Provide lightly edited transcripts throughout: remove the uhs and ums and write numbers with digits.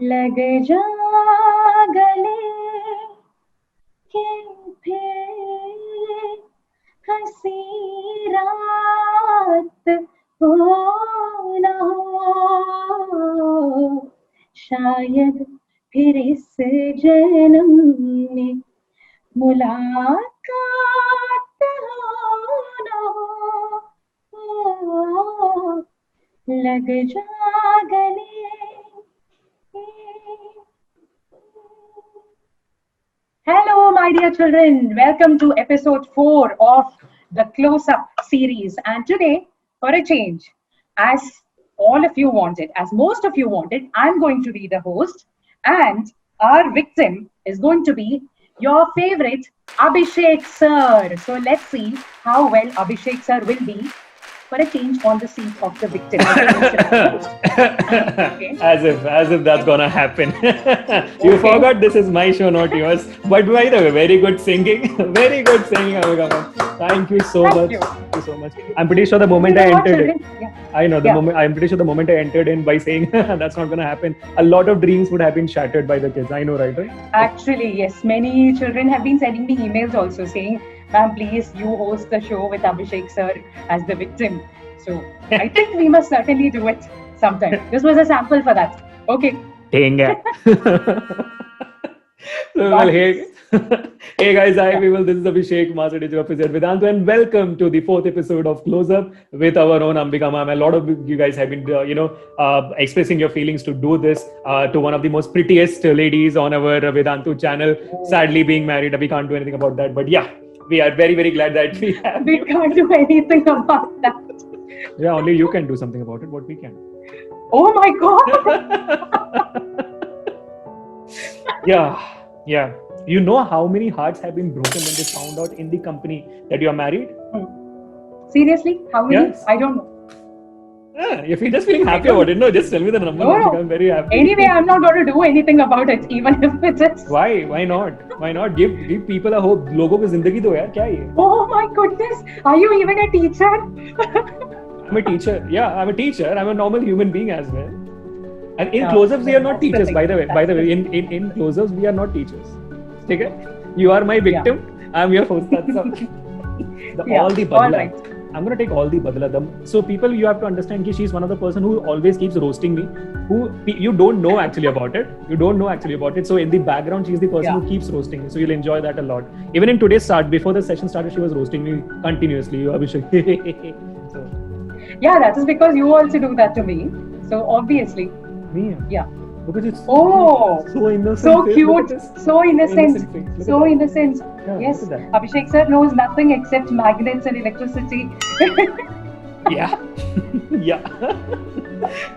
लग जा गले के फिर हंसी रात हो न हो, शायद फिर इस जन्म में मुलाकात हो न हो, लग जा गले. Hello, my dear children. Welcome to episode 4 of the Close Up series. And today, for a change, as all of you wanted, as most of you wanted, I'm going to be the host. And our victim is going to be your favorite Abhishek sir. So let's see how well Abhishek sir will be for a change on the seat of the victim. Okay. As if that's gonna happen. You forgot this is my show, not yours. But by the way, very good singing. Very good singing, Amika. Thank you so much. Thank you so much. I'm pretty sure the moment I entered it, I know the moment. I'm pretty sure the moment I entered in by saying that's not gonna happen, a lot of dreams would have been shattered by the kids. I know, right? Actually, yes. Many children have been sending me emails also saying, "Ma'am, please, you host the show with Abhishek sir as the victim." So I think we must certainly do it sometime. This was a sample for that. Okay. Dang it. Well, hey, hey guys, this is Abhishek, Master Teacher of Physics Vedantu, and welcome to the 4th episode of Close Up with our own Ambika ma'am. A lot of you guys have been, expressing your feelings to do this to one of the most prettiest ladies on our Vedantu channel. Sadly, being married, we can't do anything about that. But yeah, we are very, very glad that we have. We can't do anything about that. Yeah, only you can do something about it. What we can. Oh my God. Yeah. You know how many hearts have been broken when they found out in the company that you are married? Seriously? How many? Yes. I don't know. Yeah, if you're just feeling happy about it, no, just tell me the number. No. I'm very happy. Anyway, I'm not going to do anything about it, even if it is. Why? Why not? Why not? Give people a hope. लोगों को जिंदगी दो यार, क्या है? Oh my goodness! Are you even a teacher? I'm a teacher. Yeah, I'm a teacher. I'm a normal human being as well. And in close-ups, we are not teachers. By the way, in close-ups, we are not teachers. Okay? You are my victim. I'm your host. That's all. All the badla. All right. I'm gonna take all the badla. So people, you have to understand that she's one of the person who always keeps roasting me. Who you don't know actually about it. You don't know actually about it. So in the background, she's the person who keeps roasting me. So you'll enjoy that a lot. Even in today's start, before the session started, she was roasting me continuously. You Abhishek. So. Yeah, that is because you also do that to me. So obviously. Me? Yeah. Because it's so innocent. So cute. So innocent. So innocent. Yeah, yes. Abhishek sir knows nothing except magnets and electricity. Yeah.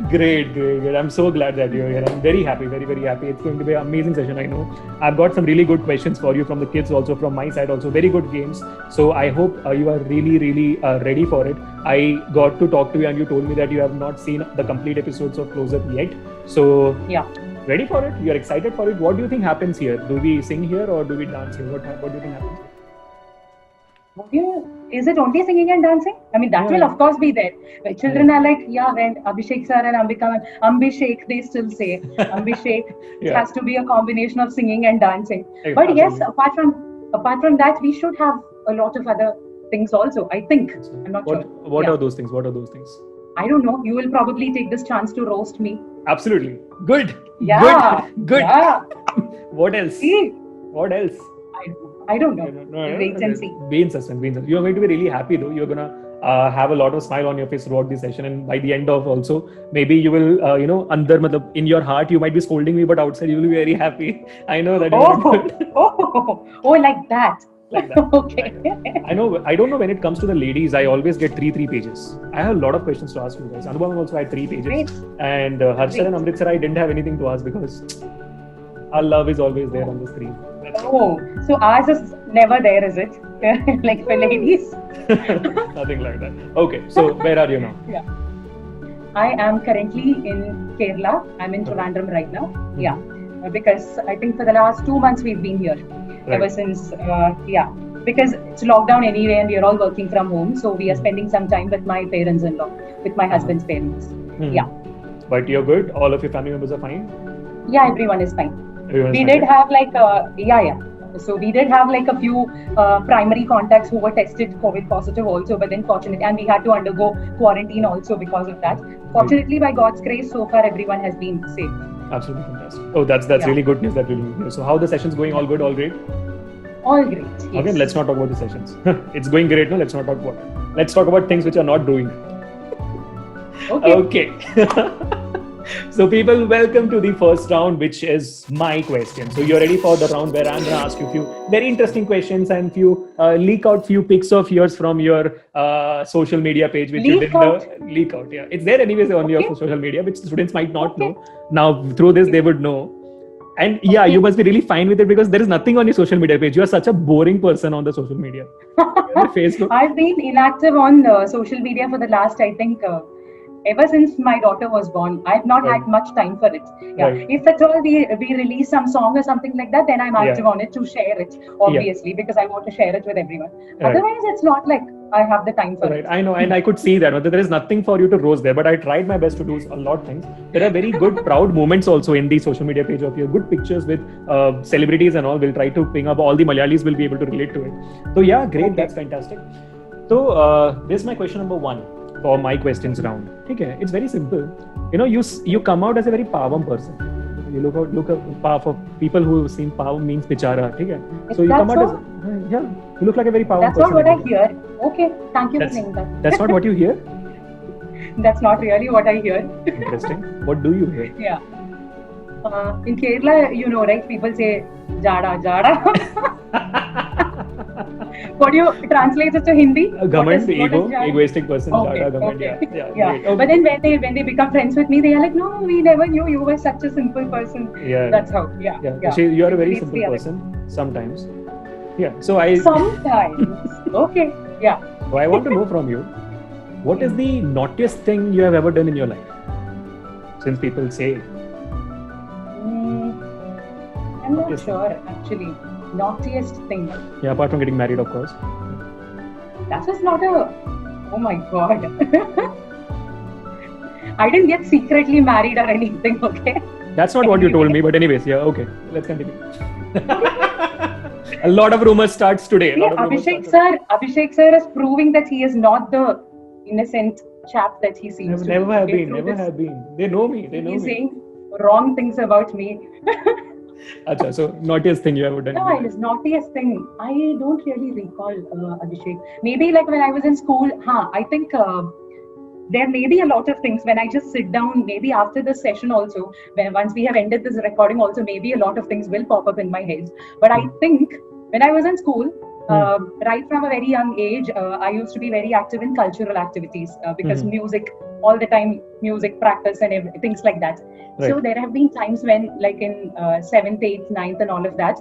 Great. I'm so glad that you're here. I'm very happy, very, very happy. It's going to be an amazing session, I know. I've got some really good questions for you from the kids also, from my side also. Very good games. So I hope you are really, really ready for it. I got to talk to you and you told me that you have not seen the complete episodes of Close Up yet. So yeah. Ready for it? You're excited for it? What do you think happens here? Do we sing here or do we dance here? What do you think happens? Is it only singing and dancing? I mean, that will of course be there. Children are like, when Abhishek sir and Ambishek, they still say Ambishek. It has to be a combination of singing and dancing. But yes, apart from that, we should have a lot of other things also, I think. I'm not sure. What are those things? I don't know. You will probably take this chance to roast me. Absolutely. Good. Yeah. Good. Yeah. What else? See? What else? I don't know. Wait and see. Be in suspense. You're going to be really happy though. You're going to have a lot of smile on your face throughout the session. And by the end of also, maybe you will, in your heart, you might be scolding me, but outside you will be very happy. I know that. Like that. Like that. Okay. I know. I don't know when it comes to the ladies. I always get three pages. I have a lot of questions to ask you guys. Anubhav also had 3 pages, Great. and Harshad and Amritsar, I didn't have anything to ask because our love is always there on the screen. So ours is never there, is it? Like for ladies? Nothing like that. Okay. So where are you now? Yeah. I am currently in Kerala. I'm in Trivandrum right now. Mm-hmm. Yeah. Because I think for the last 2 months we've been here. Right. Ever since, because it's lockdown anyway and we're all working from home. So we are spending some time with my parents-in-law, with my husband's parents. Mm-hmm. Yeah. But you're good? All of your family members are fine? Yeah, everyone is fine. Everyone is We fine, did right? have like yeah. So we did have like a few primary contacts who were tested COVID positive also, but then fortunately, and we had to undergo quarantine also because of that. Right. Fortunately, by God's grace, so far everyone has been safe. Absolutely fantastic. Oh, that's Yeah. really good news. That's really good news. So how the session's going? All good, all great? All great. Yes. Okay, let's not talk about the sessions. It's going great, no? Let's not talk about it. Let's talk about things which are not doing. Okay. So people, welcome to the first round, which is my question. So you're ready for the round where I'm going to ask you a few very interesting questions and few leak out few pics of yours from your social media page, which you Leak didn't out? leak out. Yeah, it's there anyways on your Okay. social media, which students might not Okay. know. Now through this, they would know. And yeah, Okay. you must be really fine with it because there is nothing on your social media page. You are such a boring person on the social media. Facebook. I've been inactive on social media for the last, I think, ever since my daughter was born. I've not Right. had much time for it. Yeah. Right. If at all we release some song or something like that, then I'm active Yeah. on it to share it, obviously, because I want to share it with everyone. Right. Otherwise, it's not like I have the time for Right, it. I know, and I could see that. But there is nothing for you to roast there. But I tried my best to do a lot of things. There are very good, proud moments also in the social media page of your good pictures with celebrities and all. We'll try to ping up. All the Malayalis will be able to relate to it. So yeah, great. Okay. That's fantastic. So this is my question number 1 for my questions round. Okay, it's very simple. You know, you come out as a very pavam person. You look up for people who seem pavam means bichara. Okay, so you come out as yeah. You look like a very pavam That's person. not what I hear. Okay, thank you for That's, saying that. that's not what you hear. That's not really what I hear. Interesting. What do you hear? Yeah. In Kerala, you know, right? People say jada, jada. What do you translate it to Hindi? Government, What is jada? egoistic person, Okay, jada, government, okay. yeah, Yeah. great. Okay. But then when they become friends with me, they are like, no, we never knew you were such a simple person. Yeah. That's how. Yeah. Yeah. You are a very It's simple the other. person sometimes. Yeah. So I Sometimes. Okay. Yeah. so I want to know from you, what is the naughtiest thing you have ever done in your life? Since people say, I'm not Naughtiest sure actually. Naughtiest thing. yeah, apart from getting married, of course. That was not a. Oh my god. I didn't get secretly married or anything, okay? That's not what you told me, but anyways, yeah, okay. Let's continue. A lot of rumors starts today. A Yeah, lot of rumors Abhishek sir is proving that he is not the innocent chap that he seems to be. Never have Okay, been. through Never this, have been. They know me. They know he's me. saying wrong things about me. Acha, so naughtiest thing you ever done? in your No, life? it is naughtiest thing. I don't really recall, Abhishek. Maybe like when I was in school, I think there may be a lot of things when I just sit down, maybe after this session also, when once we have ended this recording also, maybe a lot of things will pop up in my head. But I think when I was in school, right from a very young age, I used to be very active in cultural activities because music, all the time, music practice and things like that. Right. So there have been times when, like in 7th, 8th, 9th, and all of that,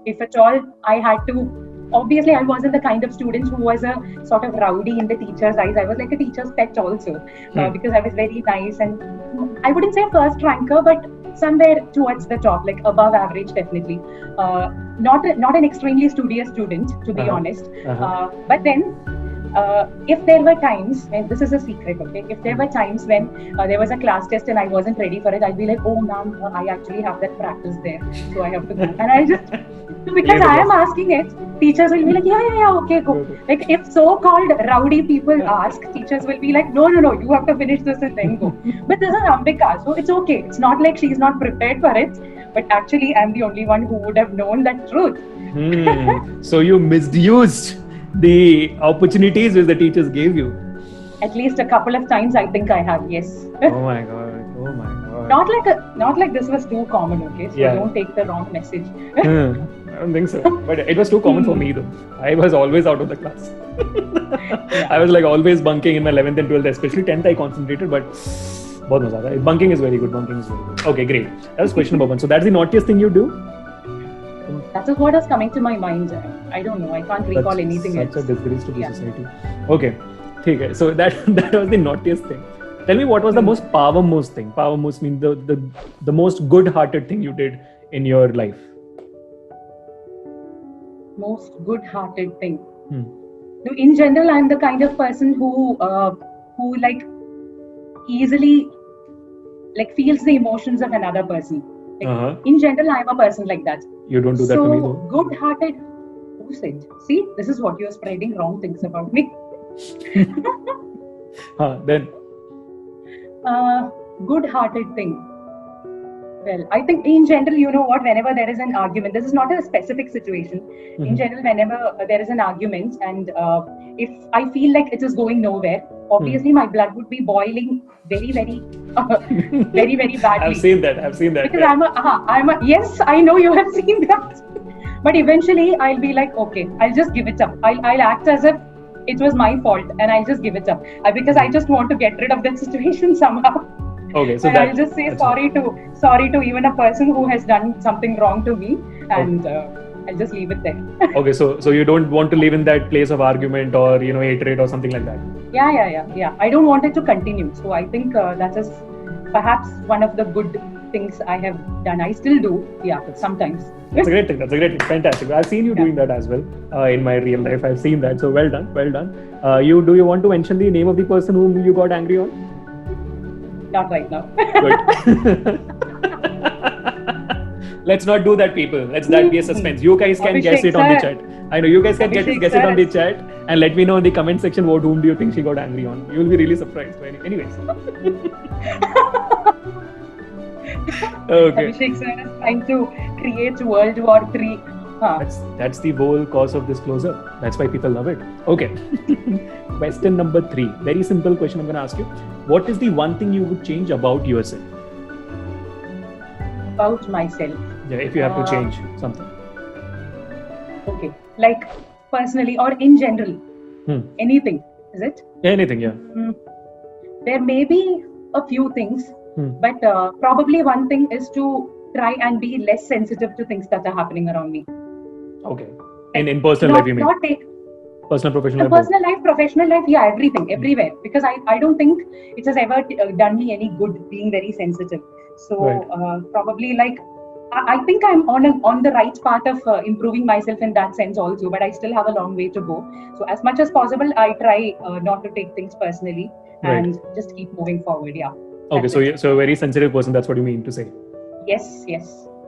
if at all I had to. Obviously, I wasn't the kind of student who was a sort of rowdy in the teacher's eyes. I was like a teacher's pet also because I was very nice and I wouldn't say first ranker, but somewhere towards the top, like above average, definitely. Not an extremely studious student, to be honest. But then, if there were times, and this is a secret, okay? If there were times when there was a class test and I wasn't ready for it, I'd be like, oh, ma'am, I actually have that practice there, so I have to go. And I just, because I am asking it, teachers will be like, yeah, okay, go. Like, if so-called rowdy people ask, teachers will be like, no, you have to finish this and then go. But this is Ambika, so it's okay. It's not like she's not prepared for it, but actually, I'm the only one who would have known that truth. So you misused the opportunities which the teachers gave you. At least a couple of times, I think I have, yes. Oh my god. Not like this was too common, okay? So don't take the wrong message. I don't think so. But it was too common for me though. I was always out of the class. I was like always bunking in my 11th and 12th, especially 10th I concentrated, but बहुत मजा आता है. Bunking is very good. Okay, great. That was question number 1. So that's the naughtiest thing you do? That is what is coming to my mind. I don't know. I can't recall anything else. Such a disgrace to the society. Okay. Okay. So that was the naughtiest thing. Tell me, what was the most powermost thing? Powermost means the most good-hearted thing you did in your life. Most good-hearted thing. No, in general, I'm the kind of person who like easily like feels the emotions of another person. Uh-huh. In general, I'm a person like that. You don't do that So, to me though. good-hearted. Who said? See, this is what you're spreading wrong things about me. Then. Good-hearted thing. Well, I think in general, you know what, whenever there is an argument, this is not a specific situation. In general, whenever there is an argument and if I feel like it is going nowhere, obviously my blood would be boiling very, very, very, very badly. I've seen that. Because yes, I know you have seen that. But eventually I'll be like, okay, I'll just give it up. I'll act as if it was my fault and I'll just give it up. Because I just want to get rid of that situation somehow. Okay, so and I'll just say sorry to even a person who has done something wrong to me, and I'll just leave it there. Okay, so you don't want to live in that place of argument or hatred or something like that. Yeah. I don't want it to continue. So I think that is perhaps one of the good things I have done. I still do, sometimes. That's a great thing. Fantastic. I've seen you doing that as well in my real life. I've seen that. So well done. Do you want to mention the name of the person whom you got angry on? Not right now. Good. Let's not do that, people. Let's that be a suspense. You guys can guess it on the chat. I know you guys can guess it on the chat and let me know in the comment section whom do you think she got angry on. You will be really surprised. Anyways. Okay. Abhishek sir is trying to create World War III. That's the whole cause of this close-up. That's why people love it. Okay. Question number 3. Very simple question I'm going to ask you. What is the one thing you would change about yourself? About myself? Yeah, if you have to change something. Okay. Like personally or in general? Anything, is it? Anything, yeah. There may be a few things, but probably one thing is to try and be less sensitive to things that are happening around me. Okay. In personal life, you mean? Not take personal, professional life. Personal life, professional life, everything, everywhere. Because I don't think it has ever done me any good being very sensitive. So probably like I think I'm on the right path of improving myself in that sense also, but I still have a long way to go. So as much as possible, I try not to take things personally and just keep moving forward. Yeah. Okay, so a very sensitive person. That's what you mean to say. Yes.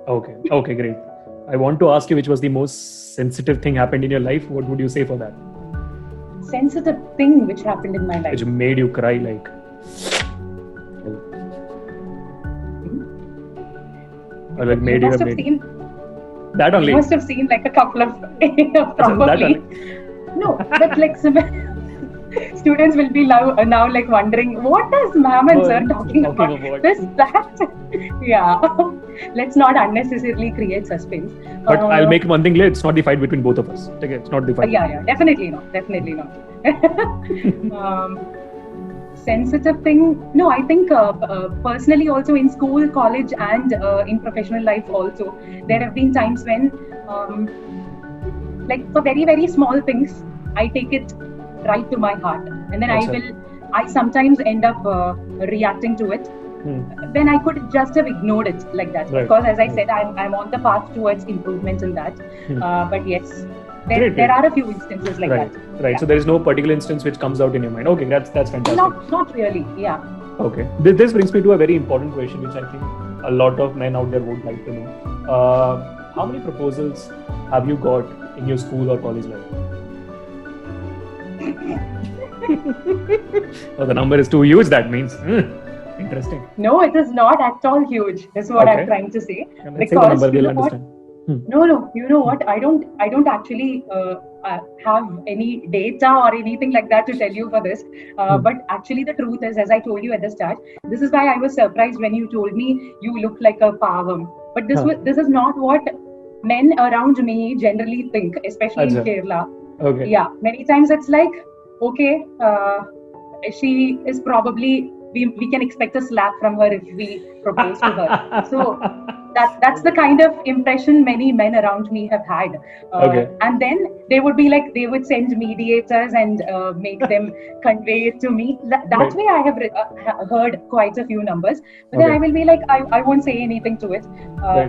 Okay, great. I want to ask you which was the most sensitive thing happened in your life. What would you say for that? Sensitive thing which happened in my life. Which made you cry like. Or like made you have seen that only. You must have seen like a couple of probably. No, but like students will be now like wondering what is ma'am and sir talking about? This, that. Yeah. Let's not unnecessarily create suspense. But I'll make one thing clear, it's not the fight between both of us. Okay, it's not the fight. Yeah, definitely not. Sensitive thing? No, I think personally also in school, college and in professional life also, there have been times when like for very, very small things, I take it right to my heart. And then I sometimes end up reacting to it. Then I could just have ignored it like that. Because as I said, I'm on the path towards improvement in that. But yes, there are a few instances like that. Right. Yeah. So there is no particular instance which comes out in your mind. Okay, that's fantastic. Not really. Yeah. Okay. This brings me to a very important question, which I think a lot of men out there would like to know. How many proposals have you got in your school or college life? Oh, the number is too huge. That means interesting. No, it is not at all huge. That's what I'm trying to say. Because say the number, we'll understand. No. You know what? I don't actually have any data or anything like that to tell you for this. But actually, the truth is, as I told you at the start, this is why I was surprised when you told me you look like a pavam. But this is not what men around me generally think, especially in Kerala. Okay. Yeah, many times it's like, okay, she is probably. We can expect a slap from her if we propose to her. So that's the kind of impression many men around me have had. And then they would send mediators and make them convey it to me. That way I have heard quite a few numbers. But then I will be like, I won't say anything to it.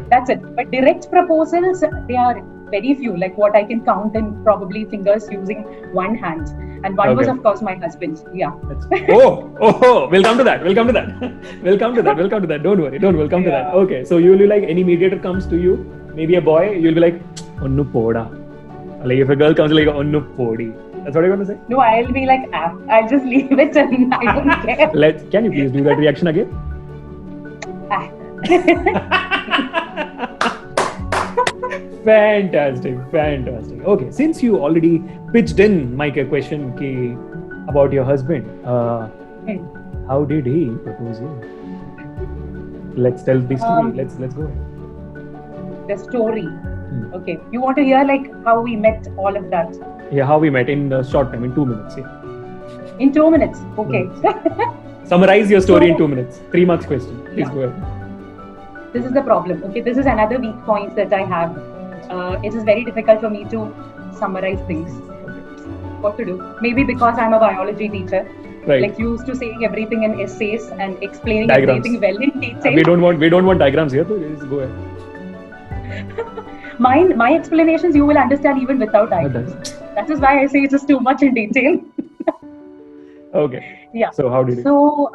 That's it. But direct proposals, they are very few, like what I can count in probably fingers using one hand. And one was, Okay. of course, my husband. Yeah. We'll come to that. We'll come to that. We'll come to that. We'll come to that. Don't worry. We'll come to that. Yeah. Okay. So you will be like, any mediator comes to you, maybe a boy, you'll be like, onnu poda. Like if a girl comes, like, onnu podi. That's what you're going to say? No, I'll be like, I'll just leave it and I don't care. Can you please do that reaction again? Ah. Fantastic. Okay, since you already pitched in my question about your husband, how did he propose you? Let's tell the story. Let's go ahead. The story. Okay. You want to hear like how we met, all of that? Yeah, how we met in a short time, in 2 minutes. Yeah. In 2 minutes. Okay. Summarize your story in 2 minutes. 3 marks question. Please go ahead. This is the problem. Okay, this is another weak point that I have. It is very difficult for me to summarize things. What to do? Maybe because I'm a biology teacher. Right. Like used to saying everything in essays and explaining Diagrams. everything well in detail. We don't want diagrams here, so just go ahead. My explanations you will understand even without diagrams. That is why I say it is too much in detail. Okay. Yeah. So how did it? So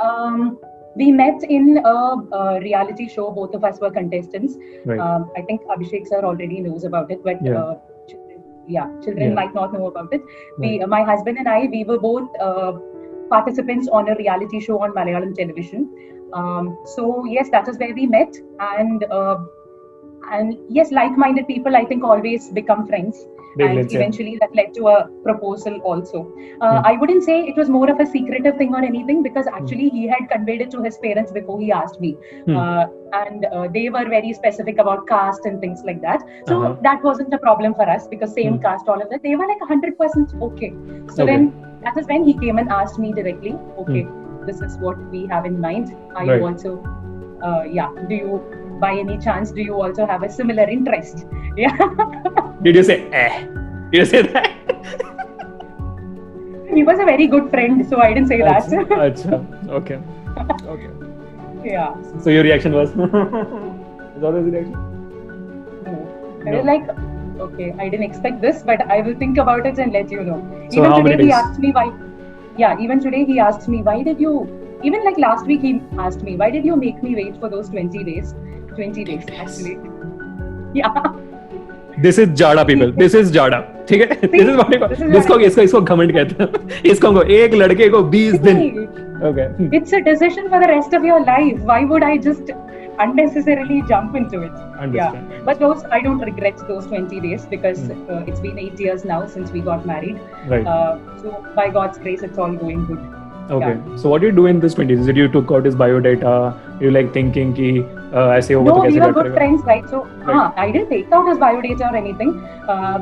we met in a reality show. Both of us were contestants. Right. I think Abhishek sir already knows about it, but children might not know about it. Right. My husband and I, we were both participants on a reality show on Malayalam television. So yes, that is where we met, and yes, like-minded people, I think, always become friends. And eventually that led to a proposal also. I wouldn't say it was more of a secretive thing or anything, because actually he had conveyed it to his parents before he asked me. And they were very specific about caste and things like that. So that wasn't a problem for us, because same caste, all of that. They were like 100% okay. So then that is when he came and asked me directly, okay, this is what we have in mind. Are you also, do you, by any chance, do you also have a similar interest? Yeah. Did you say Did you say that? He was a very good friend, so I didn't say that. Achha. Okay. Yeah. So your reaction was? Is that the reaction? No. I was like, okay, I didn't expect this, but I will think about it and let you know. So how many days? He asked me why. Yeah, even today he asked me, why did you, even like last week he asked me, why did you make me wait for those 20 days? 20 days actually. Yeah. This is Jada, people. This is Jada. ठीक है? This is what इसको घमंड कहते हैं. इसको एक लड़के को 20 दिन. Okay. It's a decision for the rest of your life. Why would I just unnecessarily jump into it? Understand. Yeah. But I don't regret those 20 days, because it's been 8 years now since we got married. Right. So by God's grace, it's all going good. Okay. Yeah. So what did you do in this 20s? Did you took out his biodata? You like thinking कि ऐसे होगा तो कैसे we were good करेगा? friends, right? So I didn't take out his biodata or anything,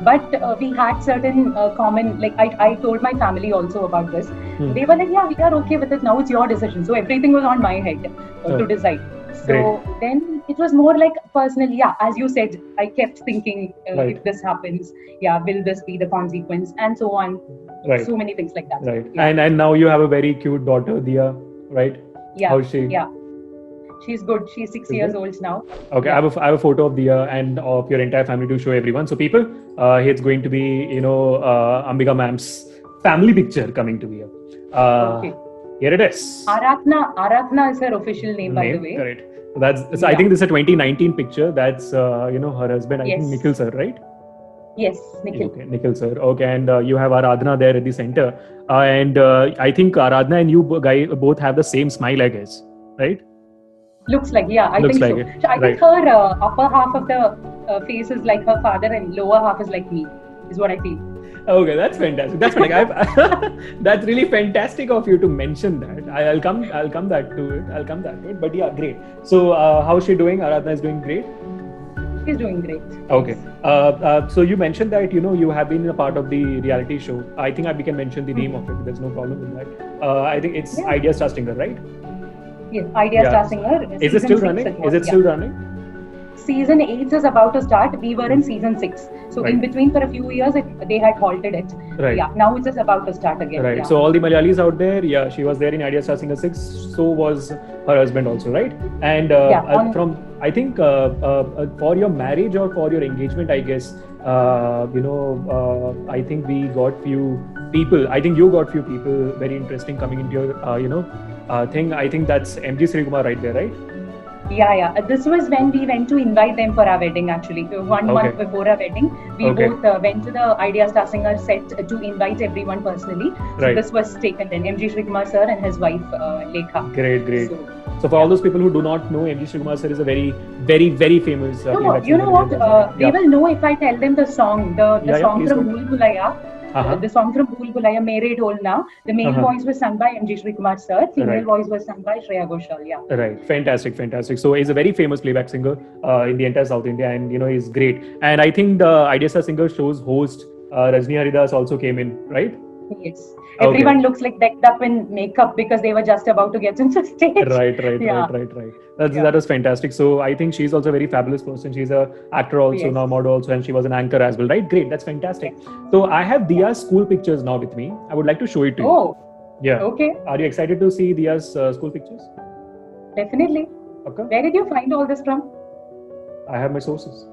but we had certain common, like I told my family also about this. They were like, yeah, we are okay with it now, it's your decision. So everything was on my head to decide. So then it was more like personal, as you said, I kept thinking, if this happens, will this be the consequence, and so on. Right. So many things like that. Right. Yeah. And now you have a very cute daughter, Dia, right? Yeah. How's she? Yeah. She's good. She's 6 years old now. Okay, I have a photo of Dia and of your entire family to show everyone. So people, it's going to be, Ambika ma'am's family picture coming to be here. Okay. Here it is. Aradhana is her official name, by the way. Correct. So I think this is a 2019 picture. That's her husband, I think Nikhil sir, right? Yes, Nikhil. Okay, Nikhil sir. Okay, and you have Aradhana there at the center. And I think Aradhana and you guys both have the same smile, I guess, right? Looks like, I think so. I think her upper half of the face is like her father, and lower half is like me, is what I feel. Okay, that's fantastic. That's fantastic. That's really fantastic of you to mention that. I'll come back to it. But yeah, great. So how's she doing? Aradhana is doing great. She's doing great. Okay. So you mentioned that you have been a part of the reality show. I think we can mention the name of it. There's no problem with that. I think it's Idea Star Singer, right? Yes, Idea Star Singer. Is it still running? Season 8 is about to start. We were in season 6. So Right. in between for a few years, they had halted it. Right. Yeah, now it's just about to start again. Right. Yeah. So all the Malayalis out there, yeah, she was there in Idea Star Singer 6. So was her husband also, right? And from I think for your marriage or for your engagement, I guess I think we got few people. I think you got few people very interesting coming into your thing. I think that's MG Srikumar right there, right? Yeah. This was when we went to invite them for our wedding. Actually, 1 month before our wedding, we both went to the Idea Star Singer set to invite everyone personally. So this was taken then. MG Srikumar sir and his wife Lekha. Great. So for all those people who do not know, MG Srikumar sir is a very, very, very famous. You know what? They will know if I tell them the song, the song from Bhool Bhulaiya. The song from Bhool Bhulaiya, Mere Dholna. The male voice was sung by MG Srikumar sir. Female voice was sung by Shreya Ghoshal. Yeah. Right. Fantastic. So he's a very famous playback singer in the entire South India, and he's great. And I think the Idea Star Singer show's host Rajni Haridas also came in, right? Yes. Everyone looks like decked up in makeup because they were just about to get into stage. Right. That was fantastic. So I think she's also a very fabulous person. She's a actor also, now model also, and she was an anchor as well, right? Great. That's fantastic. So I have Diya's school pictures now with me. I would like to show it to you. Oh. Yeah. Okay. Are you excited to see Diya's school pictures? Definitely. Okay. Where did you find all this from? I have my sources.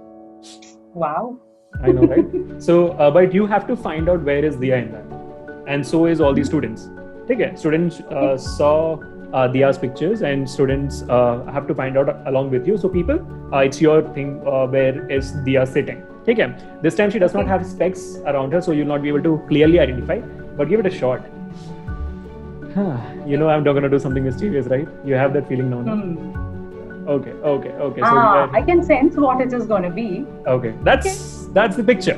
Wow. I know, right? So, but you have to find out where is Diya in that. And so is all the students. Okay, students saw Diya's pictures, and students have to find out along with you. So people, it's your thing. Where is Diya sitting? Okay. This time she does not have specs around her, so you'll not be able to clearly identify. But give it a shot. I'm not gonna do something mischievous, right? You have that feeling now. Okay. So I can sense what it is gonna be. Okay, that's the picture.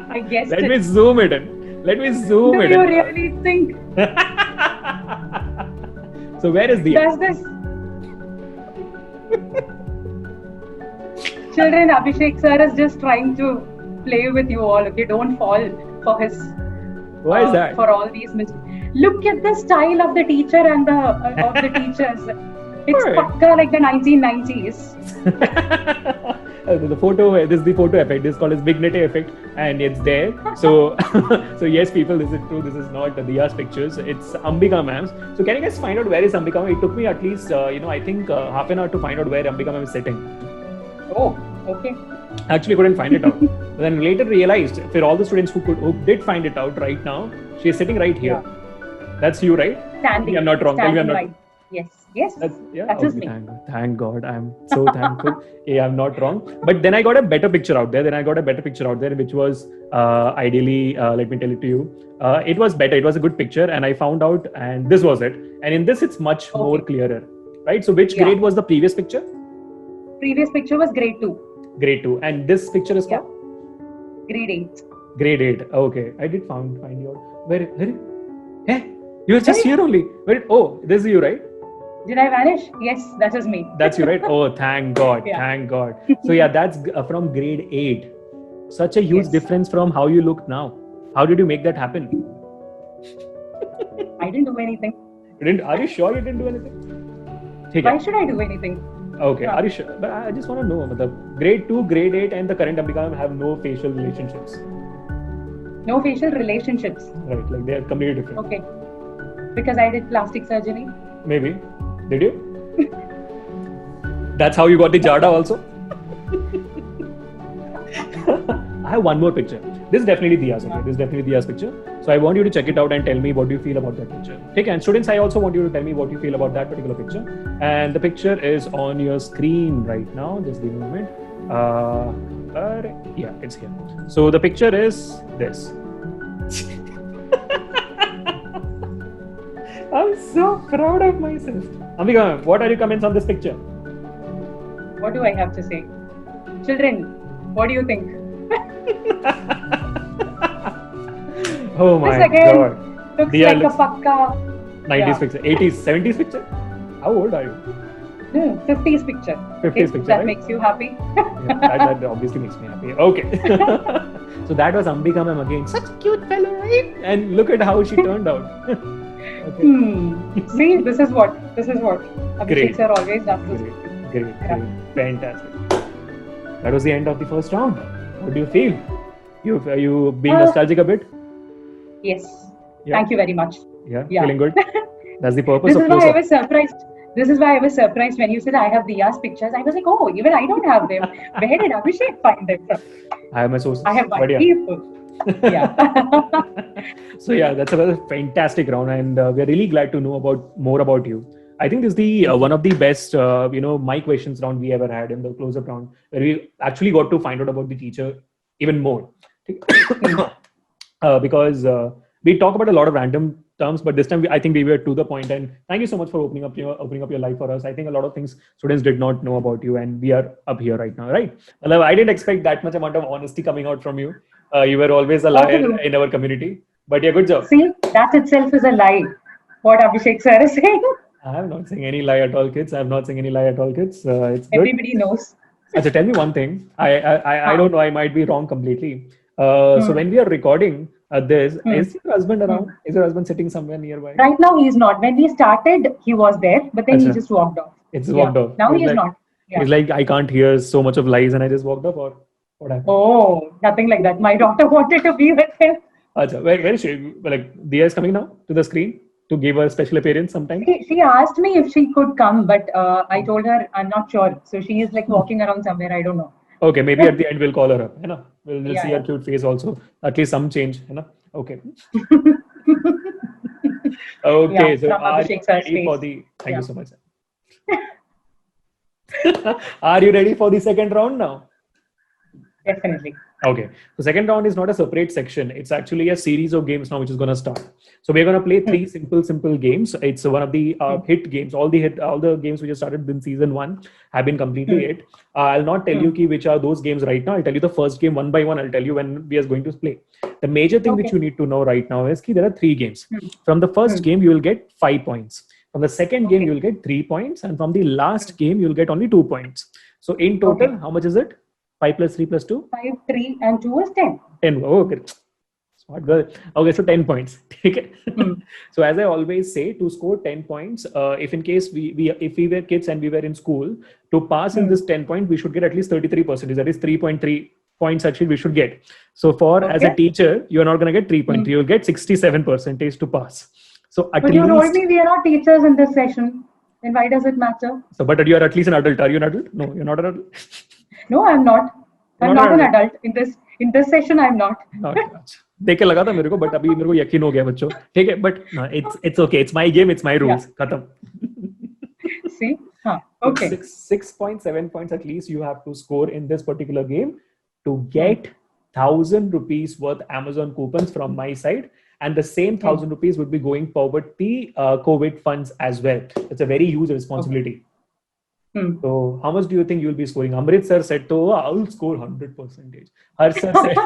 I guess. Let me zoom it in. Do you really think? So where is Diya? Does this? Children, Abhishek sir is just trying to play with you all. Okay, don't fall for his. Why is that? For all these look at the style of the teacher and of the teachers. It's pakka like the 1990s. The photo, this is the photo effect. This is called as Vignette effect, and it's there. So, so yes, people, this is true. This is not Diya's pictures. It's Ambika ma'am's. So can you guys find out where is Ambika ma'am? It took me at least, I think half an hour to find out where Ambika ma'am is sitting. Oh, okay. Actually, couldn't find it out. But then later realized, for all the students who did find it out right now, she is sitting right here. Yeah. That's you, right? Standing. I'm not wrong. Tell me I'm not. Right. Yes. That is me. Thank God. I'm so thankful. Yeah, I'm not wrong. But then I got a better picture out there. Which was ideally, let me tell it to you. It was better. It was a good picture, and I found out, and this was it. And in this, it's much more clearer, right? So, which grade was the previous picture? Previous picture was grade 2. Grade 2, and this picture is what? Grade 8. Grade 8. Okay, I did find you out. Where? Hey, you're just here only. This is you, right? Did I vanish? Yes, that is me. That's you, right? Oh, thank God. Thank God. So yeah, that's from grade 8. Such a huge difference from how you look now. How did you make that happen? I didn't do anything. Are you sure you didn't do anything? Why should I do anything? Okay, are you sure? But I just want to know, the grade 2, grade 8 and the current Ambika have no facial relationships. No facial relationships? Right, like they are completely different. Okay. Because I did plastic surgery? Maybe. Did you? That's how you got the Jada also? I have one more picture. This is definitely Diya's, okay? This is definitely Diya's picture. So I want you to check it out and tell me what do you feel about that picture. Okay, and students, I also want you to tell me what you feel about that particular picture. And the picture is on your screen right now. Just give me a moment. Yeah, it's here. So the picture is this. I'm so proud of myself. Ambika, what are your comments on this picture? What do I have to say? Children, what do you think? Oh my God. Looks like a pakka 90s picture, 80s, 70s picture? How old are you? 50s picture. 50s picture, that right? Makes you happy? that obviously makes me happy. Okay. So that was Ambika ma'am again. Such a cute fellow, right? And look at how she turned out. Okay. See, this is what Abhishek sir always does. Great. Fantastic. that was the end of the first round. What do you feel? You being nostalgic a bit? Yes. Yeah. Thank you very much. Yeah, Yeah. feeling good. That's the purpose This of is why I close-up. was surprised. This is why I was surprised when you said I have Diya's pictures. I was like, oh, even I don't have them. Where did Abhishek find them from? I have my sources. I have But one. yeah. Yeah. So yeah, that's a fantastic round, and we're really glad to know more about you. I think this is the one of the best my questions round we ever had in the close-up round, where we actually got to find out about the teacher even more. Because we talk about a lot of random terms, but this time I think we were to the point. And thank you so much for opening up your life for us. I think a lot of things students did not know about you, and we are up here right now, right? Well, I didn't expect that much amount of honesty coming out from you. You were always a liar in our community, but yeah, good job. See, that itself is a lie. What Abhishek sir is saying. I am not saying any lie at all, kids. I am not saying any lie at all, kids. It's good. Everybody knows. So tell me one thing. I don't know. I might be wrong completely. So when we are recording this, is your husband around? Is your husband sitting somewhere nearby? Right now he's not. When we started, he was there, but then he just walked off. It's walked off. Now He's he's like, not. Yeah. He's like, I can't hear so much of lies, and I just walked off, or what happened? Oh, nothing like that. My daughter wanted to be with him. Achha, where is she? Like, Diya is coming now to the screen to give a special appearance sometime. She asked me if she could come, but I told her I'm not sure. So she is like walking around somewhere. I don't know. Okay, maybe at the end we'll call her up. You know, we'll see her Yeah. cute face also. At least some change. You know. Okay. Okay. Yeah, So from are you Abhishek sir's ready for face. the? Thank you so much. Are you ready for the second round now? Definitely. Okay. So second round is not a separate section. It's actually a series of games now, which is going to start. So we're going to play three simple games. It's one of the hit games. All the games which have started in season 1 have been completely hit. I'll not tell you which are those games right now. I'll tell you the first game one by one. I'll tell you when we are going to play. The major thing which you need to know right now is that there are 3 games. From the first game, you will get 5 points. From the second game, you will get 3 points. And from the last game, you will get only 2 points. So in total, how much is it? 5 plus 3 plus 2? 5, 3, and 2 is 10. 10. Oh, okay. Smart girl. Okay, so 10 points. Okay. So as I always say, to score 10 points, if in case if we were kids and we were in school, to pass in this 10 point, we should get at least 33%. That is 3.3 points actually we should get. So as a teacher, you're not going to get 3.3. You'll get 67% to pass. So but you told me we are not teachers in this session. Then why does it matter? So, but you are at least an adult. Are you an adult? No, you're not an adult. No, I'm not. I'm not an adult in this session. I'm not. देख के लगा था मेरे को, but अभी मेरे को यकीन हो गया बच्चों. ठीक है, but it's okay. It's my game. It's my rules. खत्म. See, okay. 6.7 points at least you have to score in this particular game to get 1,000 rupees worth Amazon coupons from my side. And the same 1,000 rupees would be going forward the COVID funds as well. It's a very huge responsibility. So how much do you think you'll be scoring? Amrit sir said, I'll score 100%. Harsh sir said,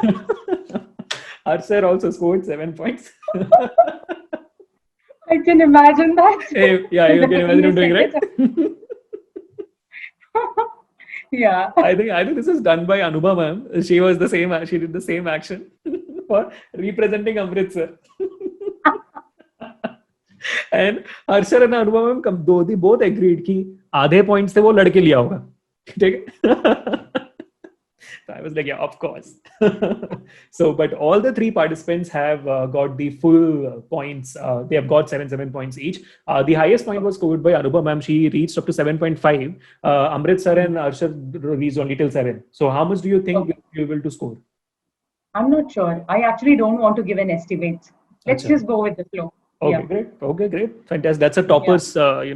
Harsh sir also scored 7 points. I can imagine that. Yeah, you can imagine him doing, right? Yeah. I think this is done by Anubha ma'am. She did the same action for representing Amrit sir. And Harshar and Anubha ma'am they both agreed कि आधे points से वो लड़के लिया होगा. ठीक है? So I was like, yeah, of course. So, but all the 3 participants have got the full points. They have got 7 points each. The highest point was scored by Anubha ma'am. She reached up to 7.5. Amrit sir and Arshad reached only till 7. So how much do you think you'll be able to score? I'm not sure. I actually don't want to give an estimate. Let's just go with the flow. Okay, great. Okay, great. Fantastic. That's a topper's,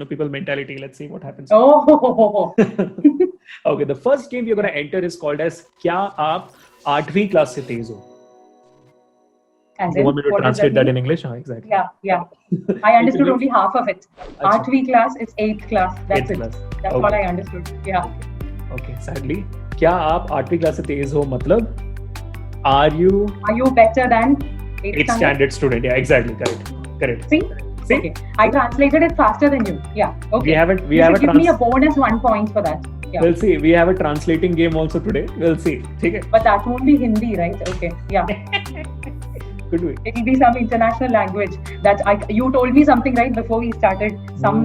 people mentality. Let's see what happens. Oh. Okay, the first game you're going to enter is called as क्या आप 8वीं class से तेज हो? You want me to translate that in English? Exactly. Yeah. I understood only half of it. 8वीं class is 8th class. That's it. That's all I understood. Yeah. Okay, sadly. क्या आप 8वीं class से तेज हो मतलब are you better than 8th standard student? Yeah, exactly. Correct. See? Okay. I translated it faster than you. Yeah. Okay. We have give me a bonus 1 point for that. Yeah. We'll see. We have a translating game also today. We'll see. Okay. But that won't be Hindi, right? Okay. Yeah. Could be. It'll be some international language that you told me something right before we started. Some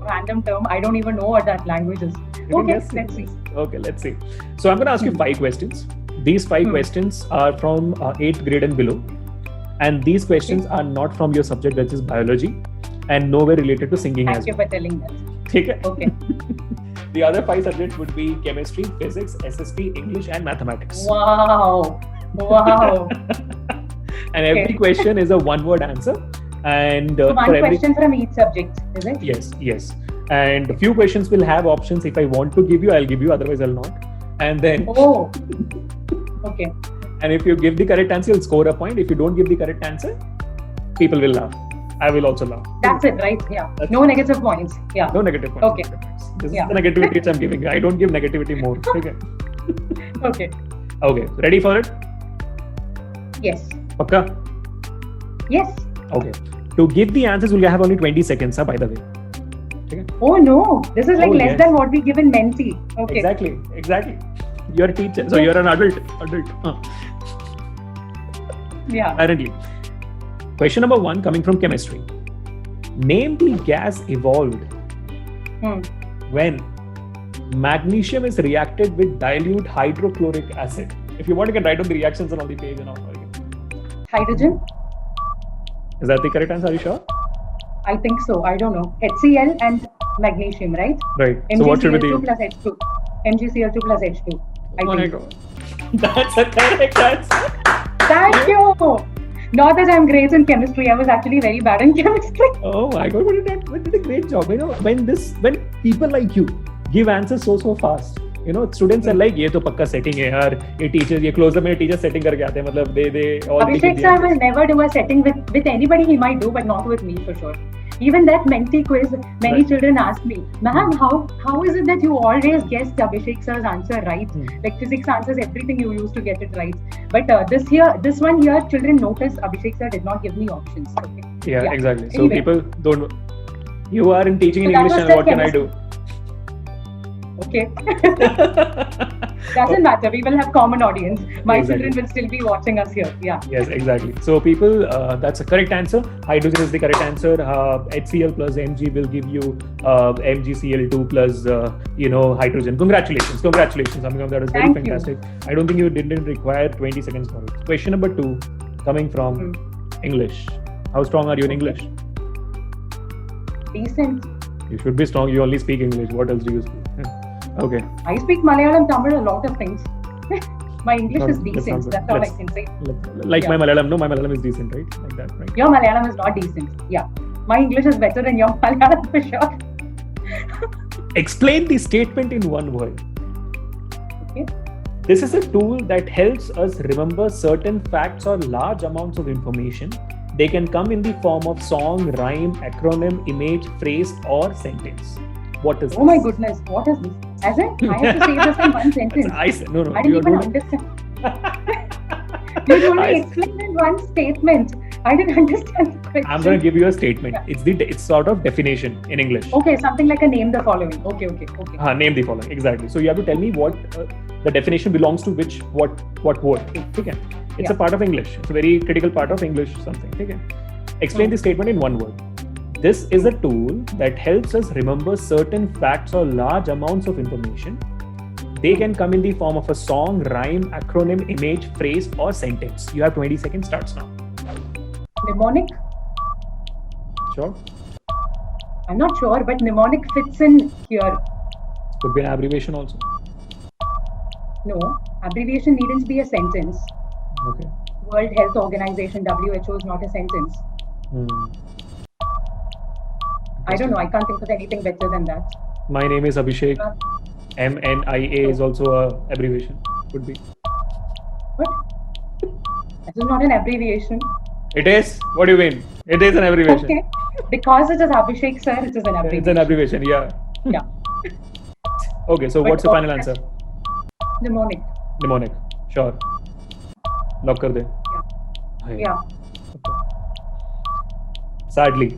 random term. I don't even know what that language is. Okay. Let's see. Okay, let's see. So I'm going to ask you 5 questions. These 5 questions are from 8th grade and below. And these questions are not from your subject, which is biology, and nowhere related to singing as Thank you well. for telling that. Okay. Okay. The other 5 subjects would be chemistry, physics, SST, English, and mathematics. Wow. Wow. And every question is a one-word answer. And So one for every question from each subject, is it? yes. And a few questions will have options. If I want to give you, I'll give you. Otherwise, I'll not. And then, Oh. Okay. and if you give the correct answer, you'll score a point. If you don't give the correct answer, people will laugh. I will also laugh. That's it, right? Yeah. That's No negative points. Yeah. No negative points. Okay. No negative points. This Yeah. is the negativity which I'm giving. I don't give negativity more. Okay. Okay. Okay. Ready for it? Yes. Pakka? Yes. Okay. To give the answers, we'll have only 20 seconds, by the way. Okay. Oh no. This is like Oh, less yes. than what we give in Menti. Okay. Exactly. You're a teacher, so you're an adult. Yeah. Apparently. Question number 1 coming from chemistry. Name the gas evolved when magnesium is reacted with dilute hydrochloric acid. If you want, you can write down the reactions on the page and all. Hydrogen? Is that the correct answer? Are you sure? I think so. I don't know. HCl and magnesium, right? Right. So what should be MgCl2 the... plus H2. MgCl2 plus H2. I Oh my think. God. That's a correct answer. Thank you. Not that I'm great in chemistry. I was actually very bad in chemistry. Oh my God, what did a great job. You know, when people like you give answers so fast, you know, students are like, ये तो पक्का setting है यार, ये teachers, ये closer में teachers setting करके आते हैं, मतलब they already Abhishek sir will never do a setting with anybody. He might do, but not with me for sure. Even that Menti quiz, many Right. children ask me, ma'am, how is it that you always guess Abhishek sir's answer right? Like physics answers everything, you used to get it right. But this one here, children notice Abhishek sir did not give me options. Okay. Yeah, exactly. So Anyway. people don't. You are in teaching in So that English, was and the what can I do? Okay. Doesn't matter. We will have common audience. My Exactly. children will still be watching us here. Yeah. Yes, exactly. So people, that's a correct answer. Hydrogen is the correct answer. HCl plus Mg will give you MgCl2 plus hydrogen. Congratulations. Amigam, that is very Thank you. fantastic. I don't think you didn't require 20 seconds for it. Question number 2, coming from English. How strong are you in English? Decent. You should be strong. You only speak English. What else do you speak? Okay. I speak Malayalam, Tamil, a lot of things. My English is decent. That's all I can say. Like Yeah. my Malayalam. No, my Malayalam is decent, right? Like that, right? Your Malayalam is not decent. Yeah. My English is better than your Malayalam for sure. Explain the statement in one word. Okay. This is a tool that helps us remember certain facts or large amounts of information. They can come in the form of song, rhyme, acronym, image, phrase, or sentence. What is this? Oh my goodness. What is this? As in, I have to say this in one sentence. I said, no. I didn't you even don't- understand. You told I- me explain in one statement. I didn't understand the question. I'm going to give you a statement. It's sort of definition in English. Okay, something like a name the following. Okay. Name the following. Exactly. So you have to tell me what the definition belongs to what word. Okay. It's a part of English. It's a very critical part of English something. Okay. Explain the statement in one word. This is a tool that helps us remember certain facts or large amounts of information. They can come in the form of a song, rhyme, acronym, image, phrase, or sentence. You have 20 seconds. Starts now. Mnemonic? Sure. I'm not sure, but mnemonic fits in here. Could be an abbreviation also. No, abbreviation needn't be a sentence. Okay. World Health Organization, WHO is not a sentence. I don't know. I can't think of anything better than that. My name is Abhishek. MNIA is also a abbreviation. Could be. What? This is not an abbreviation. It is. What do you mean? It is an abbreviation. Okay. Because it is Abhishek sir, it is an abbreviation. It's an abbreviation. Yeah. Yeah. Okay. So But what's the final answer? Mnemonic. Mnemonic. Sure. Lock kar de. Yeah. Okay. Sadly,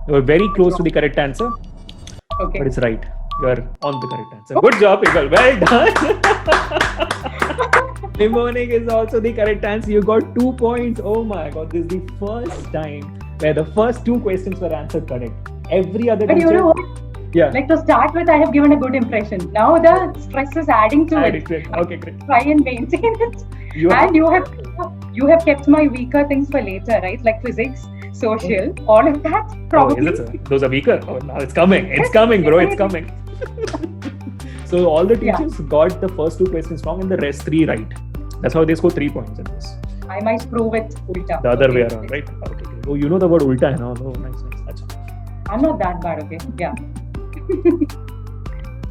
you were very close to the correct answer, Okay. but it's right. You are on the correct answer. Good job, people. Well done. Mnemonic is also the correct answer. You got 2 points. Oh my God. This is the first time where the first 2 questions were answered correct. Every other But you teacher. know what? Yeah. Like to start with, I have given a good impression. Now the stress is adding to it. Okay, great. Try and maintain it. You You have kept my weaker things for later, right? Like physics, social, all of that. Probably. Oh, is it, sir? Those are weaker. Oh, now it's coming. It's coming, bro. It's coming. So all the teachers got the first 2 questions wrong and the rest 3 right. That's how they score 3 points in this. I might prove it ulta. The other way around, right? Okay. Oh, you know the word ulta, no? Oh, nice. Achha. I'm not that bad, okay? Yeah.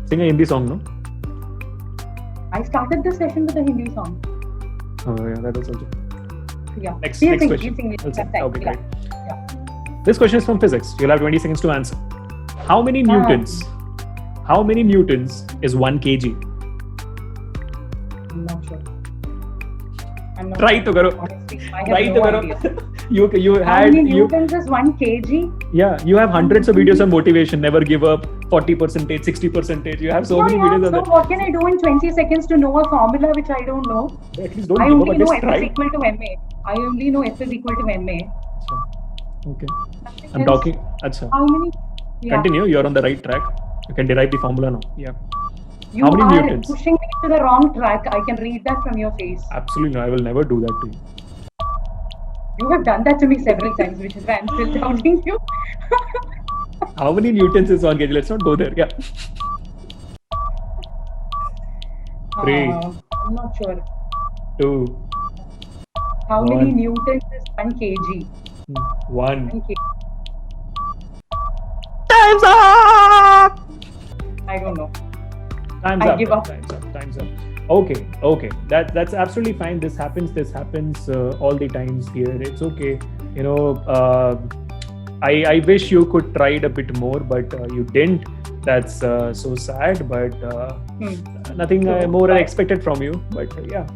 Sing a Hindi song, no? I started the session with a Hindi song. Oh, yeah, that was also. Yeah. Next We'll question. sing We'll sing. time. Okay, great. Yeah. This question is from physics. You'll have 20 seconds to answer. How many newtons? How many newtons is 1 kg? I'm not sure. I'm not Try sure. to karo. Honestly, I have Try no to karo. idea. You How had many you newtons is 1 kg? yeah. You have hundreds of videos on motivation. Never give up. 40%, 60%. You have so many videos on So that. what can I do in 20 seconds to know a formula which I don't know? At least don't I give up. only At know least F try. is equal to MA. I only know F is equal to MA. Okay. Nothing I'm else. talking. Achha. How many? Yeah. Continue. You're on the right track. You can derive the formula now. Yeah. You How many are newtons? pushing me to the wrong track. I can read that from your face. Absolutely no. I will never do that to you. You have done that to me several times, which is why I'm still doubting you. How many newtons is 1 kg? Let's not go there. Yeah. 3, I'm not sure. 2, How many 1. newtons is 1 kg? 1. 1 kg. Time's up! I don't know. Time's I up. give up. Time's up. Okay. That's absolutely fine. This happens all the times here. It's okay. You know, I wish you could try it a bit more, but you didn't. That's so sad. But nothing more I expected from you. But yeah,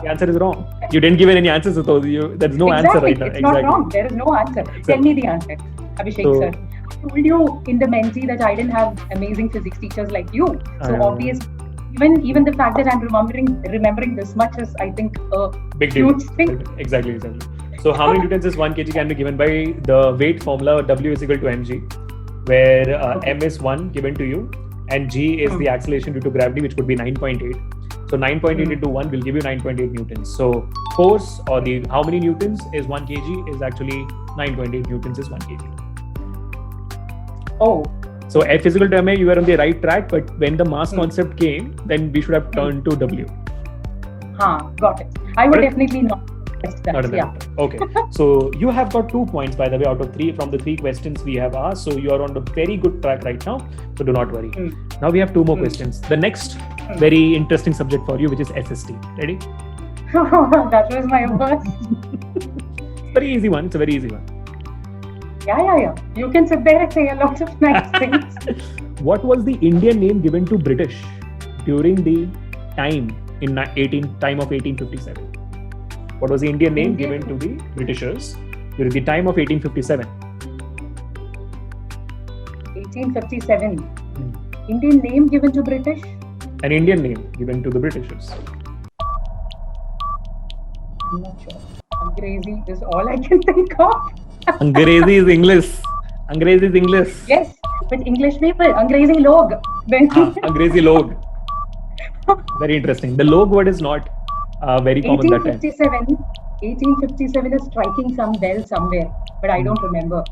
the answer is wrong. You didn't give any answers, so there's no answer right now. It's not wrong. There is no answer. Tell me the answer, Abhishek sir. I told you in the mentee that I didn't have amazing physics teachers like you. So obviously, even the fact that I'm remembering this much is, I think, a big deal. huge thing. Exactly. So how many newtons is 1 kg can be given by the weight formula W is equal to mg, where m is 1 given to you and g is the acceleration due to gravity, which could be 9.8. So 9.8 into 1 will give you 9.8 newtons. So force or the how many newtons is 1 kg is actually 9.8 newtons is 1 kg. Oh. So F is equal to ma, you were on the right track, but when the mass concept came, then we should have turned to W. Got it. I would definitely not test that. Not Yeah. Okay. So you have got 2 points, by the way, out of 3 from the 3 questions we have asked. So you are on a very good track right now. So do not worry. Now we have 2 more questions. The next very interesting subject for you, which is SST. Ready? That was my worst. Very easy one. It's a very easy one. Yeah. You can sit there and say a lot of nice things. What was the Indian name given to British during the time time of 1857? What was the Indian name given to the Britishers during the time of 1857? 1857. Indian name given to British? An Indian name given to the Britishers. I'm not sure. Angrezi is all I can think of. Angrezi is English. Angrezi is English. Yes, with English people. Angrezi log. Angrezi log. Very interesting. The log word is not very common that time. 1857 is striking some bell somewhere, but I don't remember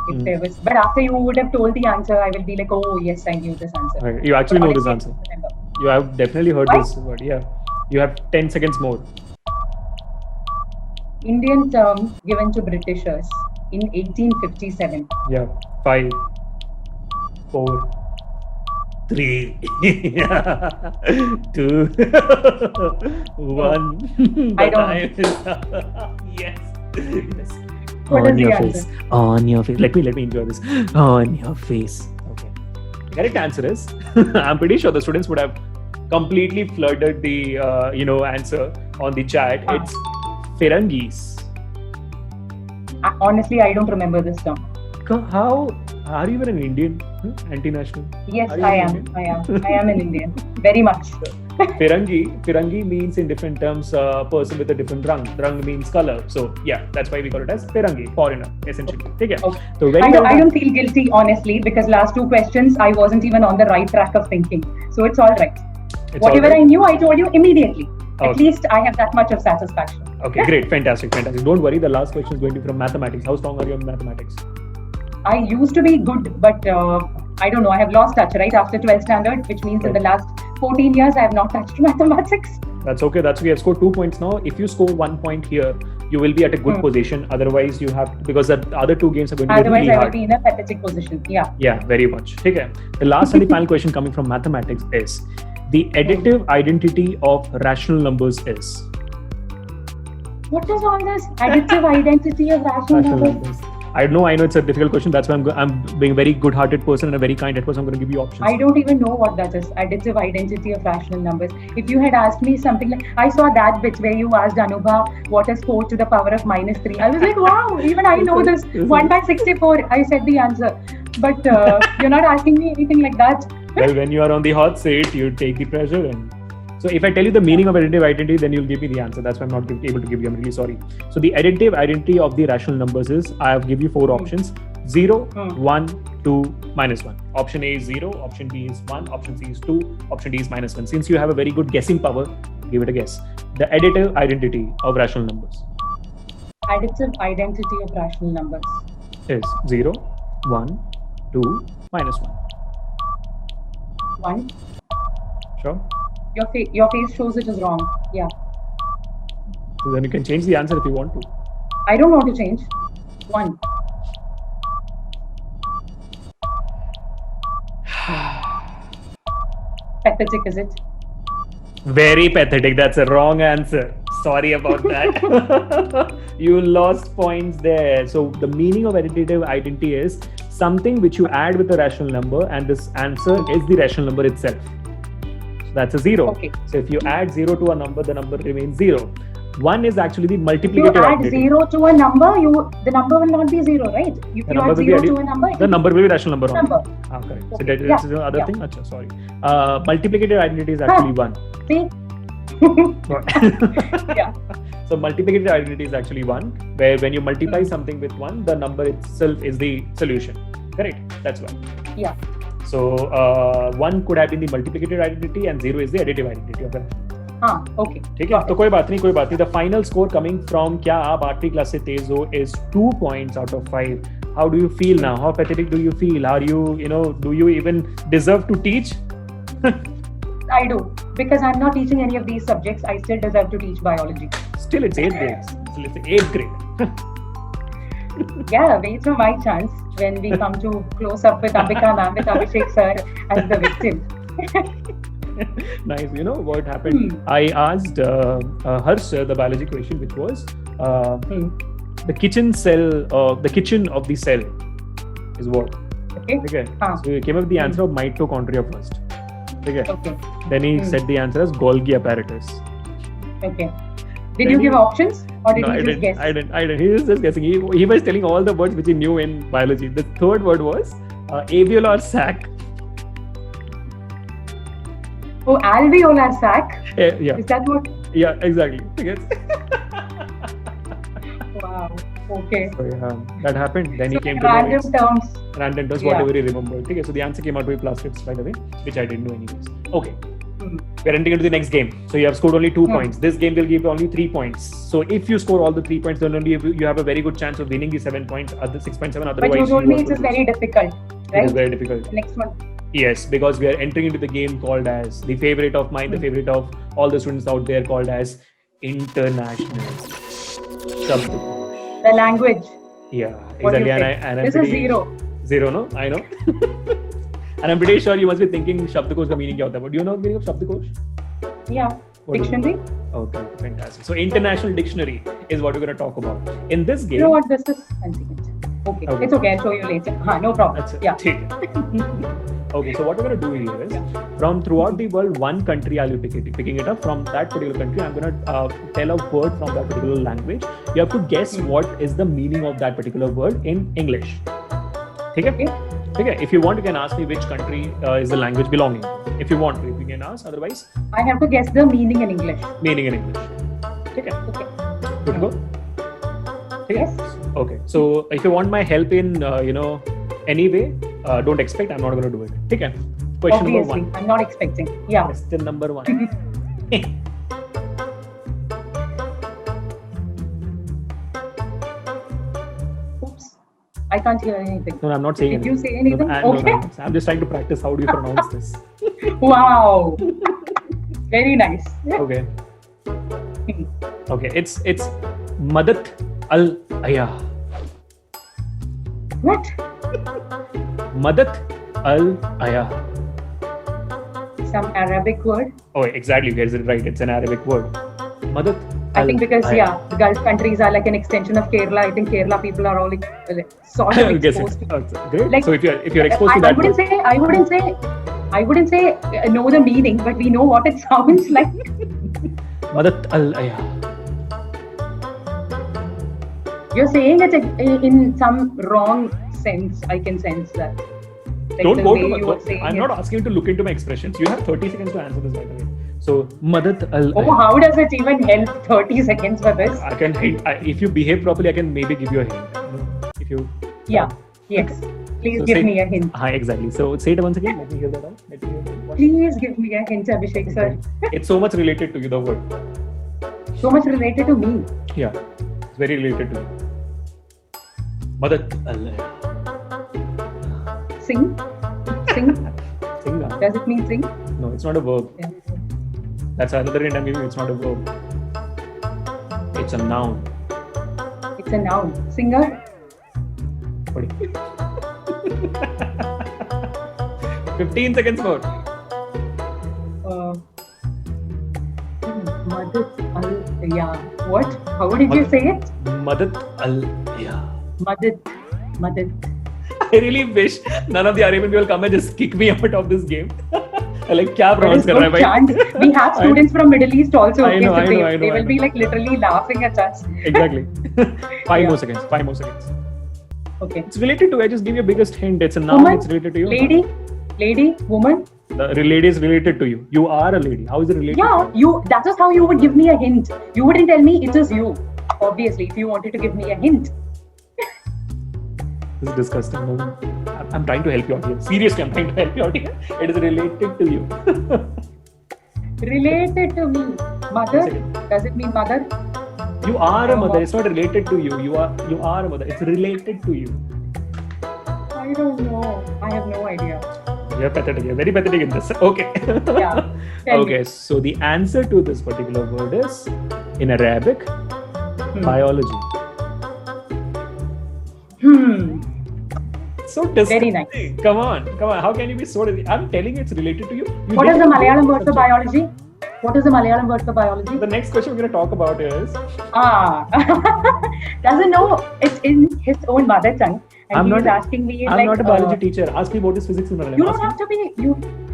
if there was. But after you would have told the answer, I will be like, oh yes, I knew this answer. Right. You actually know this answer. Remember. You have definitely heard this word. Yeah. You have 10 seconds more. Indian term given to Britishers in 1857. Yeah. 5, 4, 3, 2, 1. I don't know. Yes. What is the answer? On your face. Let me enjoy this. On your face. Okay. The correct answer is, I'm pretty sure the students would have completely flooded the answer on the chat. It's Firangis. Honestly, I don't remember this term. How are you even an Indian? Anti-national? Yes, I am. I am an Indian. Very much. Firangi means in different terms person with a different rang. Rang means color. So yeah, that's why we call it as Firangi, foreigner, essentially. Okay. So I don't feel guilty, honestly, because last two questions I wasn't even on the right track of thinking. So it's all right. Whatever I knew, I told you immediately. Okay. At least I have that much of satisfaction. Okay, great, fantastic. Don't worry, the last question is going to be from mathematics. How strong are you in mathematics? I used to be good, but I don't know. I have lost touch right after 12th standard, which means in the last 14 years I have not touched mathematics. That's okay. We have scored 2 points now. If you score 1 point here, you will be at a good position. Otherwise, you have because the other two games are going to be really hard. Otherwise, I will be in a pathetic position. Yeah. Yeah, very much. Okay. The last and the final question coming from mathematics is the additive identity of rational numbers is. What is all this additive identity of rational numbers? I know it's a difficult question. That's why I'm being a very good-hearted person and a very kind person. I'm going to give you options. I don't even know what that is. Additive identity of rational numbers. If you had asked me something like, I saw that bit where you asked Anubha what is 4 to the power of -3. I was like, wow, even I know this. 1 by 64. I said the answer. But you're not asking me anything like that. Well, when you are on the hot seat, you take the pressure and. So if I tell you the meaning of additive identity, then you'll give me the answer. That's why I'm not able to give you. I'm really sorry. So the additive identity of the rational numbers is, I have give you 4 options: 0, 1, 2, -1. Option A is 0, option B is 1, option C is 2, option D is -1. Since you have a very good guessing power, give it a guess. The additive identity of rational numbers. Additive identity of rational numbers is 0, 1, 2, -1. 1. Sure. Your face shows it is wrong. Yeah. So then you can change the answer if you want to. I don't want to change. 1. Pathetic, is it? Very pathetic. That's a wrong answer. Sorry about that. You lost points there. So the meaning of additive identity is something which you add with a rational number, and this answer is the rational number itself. That's a 0. Okay. So if you add 0 to a number, the number remains 0. 1 is actually the multiplicative identity. If you add 0 to a number, the number will not be 0, right? If you add 0 to a number, the number will be rational number. Correct. Okay. So that is the other thing. Achha, sorry. Multiplicative identity is actually 1. See? Yeah. So multiplicative identity is actually 1, where when you multiply something with 1, the number itself is the solution. Correct? That's why. Yeah. So 1 could have been the multiplicative identity and 0 is the additive identity of them. Okay. ठीक है, तो कोई बात नहीं. The final score coming from क्या आप 8वीं class से तेज हो is 2 points out of 5. How do you feel now? How pathetic do you feel? Are do you even deserve to teach? I do, because I'm not teaching any of these subjects. I still deserve to teach biology. Still, it's 8th grade. It's 8th grade. Yeah, wait for my chance when we come to close up with Ambika ma'am, with Abhishek sir as the victim. Nice. You know what happened? I asked Harsh the biology question, which was the kitchen of the cell is what? Okay. So he came up with the answer of mitochondria first. Okay. Then he said the answer as Golgi apparatus. Okay. Did you give options or did you just guess? I didn't. He was just guessing. He was telling all the words which he knew in biology. The third word was alveolar sac. Oh, alveolar sac? Yeah. Is that what? Yeah, exactly. Wow. Okay. So that happened. Then he came to random terms. Random terms, whatever he remembered. Okay, so the answer came out with plastics, by the way, which I didn't know anyways. Okay. We're entering into the next game. So you have scored only 2 points. This game will give you only 3 points. So if you score all the 3 points, then only you have a very good chance of winning the 7 points, other 6.7. Otherwise, but you told me it is very difficult, right? It is very difficult. Next one. Yes, because we are entering into the game called as the favorite of mine, the favorite of all the students out there, called as International Shabdkosh. The language. Yeah, exactly. And this is 0. 0, no? I know. And I'm pretty sure you must be thinking Shabdkosh ka meaning kya hota hai. But do you know the meaning of Shabdkosh? Yeah. Dictionary. Okay, fantastic. So International Dictionary is what we're going to talk about. In this game... You know what this is? Okay. It's okay. I'll show you later. No problem. Yeah. Okay, so what we're going to do here is, from throughout the world, one country I'll be picking it up. From that particular country, I'm going to tell a word from that particular language. You have to guess what is the meaning of that particular word in English. Okay? If you want, you can ask me which country is the language belonging to. If you want to, can ask. Otherwise, I have to guess the meaning in English. meaning in English. Okay. Okay. Good to go. Okay. Yes. Okay. So if you want my help in any way, don't expect. I'm not going to do it. Okay. Question Obviously, number 1. I'm not expecting. Yeah. Question number 1. Oops. I can't hear anything. No, I'm not saying Did you anything. say anything? No, Okay. no. I'm just trying to practice. How do you pronounce this? Wow. Very nice. Okay. Okay. It's Madat Al Aya. What? Madat Al Aya. Some Arabic word? Oh, exactly. You guys it right. It's an Arabic word. Madat. I think because the Gulf countries are like an extension of Kerala. I think Kerala people are all like sort of exposed to. Great. Like, so if you're exposed to I that, wouldn't say know the meaning, but we know what it sounds like. Madat Al Aya. You're saying it in some wrong sense. I can sense that. Like Don't the go way to you were saying I'm it. not asking you to look into my expressions. You have 30 seconds to answer this, by the way. So Madat Al Aya. Oh, how does it even help 30 seconds for this? I can hint. If you behave properly, I can maybe give you a hint. If you. Yeah. Yes. Please So give say- me a hint. Exactly. So say it once again. Let me hear that out. Let me hear that one. Please give me a hint, Abhishek sir. It's so much related to you, the word. So much related to me. Yeah. It's very related to you. Madat Al Aya. Sing. Sing. Sing. Does it mean sing? No, it's not a verb. Yeah. That's another hint I'm giving you. It's not a verb. It's a noun. It's a noun. Singer. What do you- 15 seconds more. Madat al. Yeah. What? How did you say it? Madat Al Aya. Madat. Madat. I really wish none of the Arabian people come and just kick me out of this game. like, क्या There pronounce is कर no रहा है भाई? chance. We have students from Middle East also. I know, okay, so I know, I they know, I will be know. like literally laughing at us. Exactly. 5 Yeah. more seconds. 5 more seconds. Okay. It's related to. I just give you a biggest hint. It's a noun. Woman, It's related to you. lady, woman. The lady is related to you. You are a lady. How is it related? Yeah, to you? that is how you would give me a hint. You wouldn't tell me it is you. Obviously, if you wanted to give me a hint. This is disgusting. No. I'm trying to help you out here. Seriously, I'm trying to help you out here. It is related to you. Related to me. Mother? Second. Does it mean mother? You are a mother. It's not related to you. You are a mother. It's related to you. I don't know. I have no idea. You're pathetic. You're very pathetic in this. Okay. Yeah. Tell Okay. me. So the answer to this particular word is in Arabic, biology. So disgusting. Very nice. Come on. How can you be so? I'm telling you, it's related to you. What is the Malayalam word for biology? What is the Malayalam word for biology? The next question we're going to talk about is. Doesn't know. It's in his own mother tongue. And I'm he not- is asking me I'm like, not a biology teacher. Ask me what is physics in Malayalam. You Ask don't me. have to be.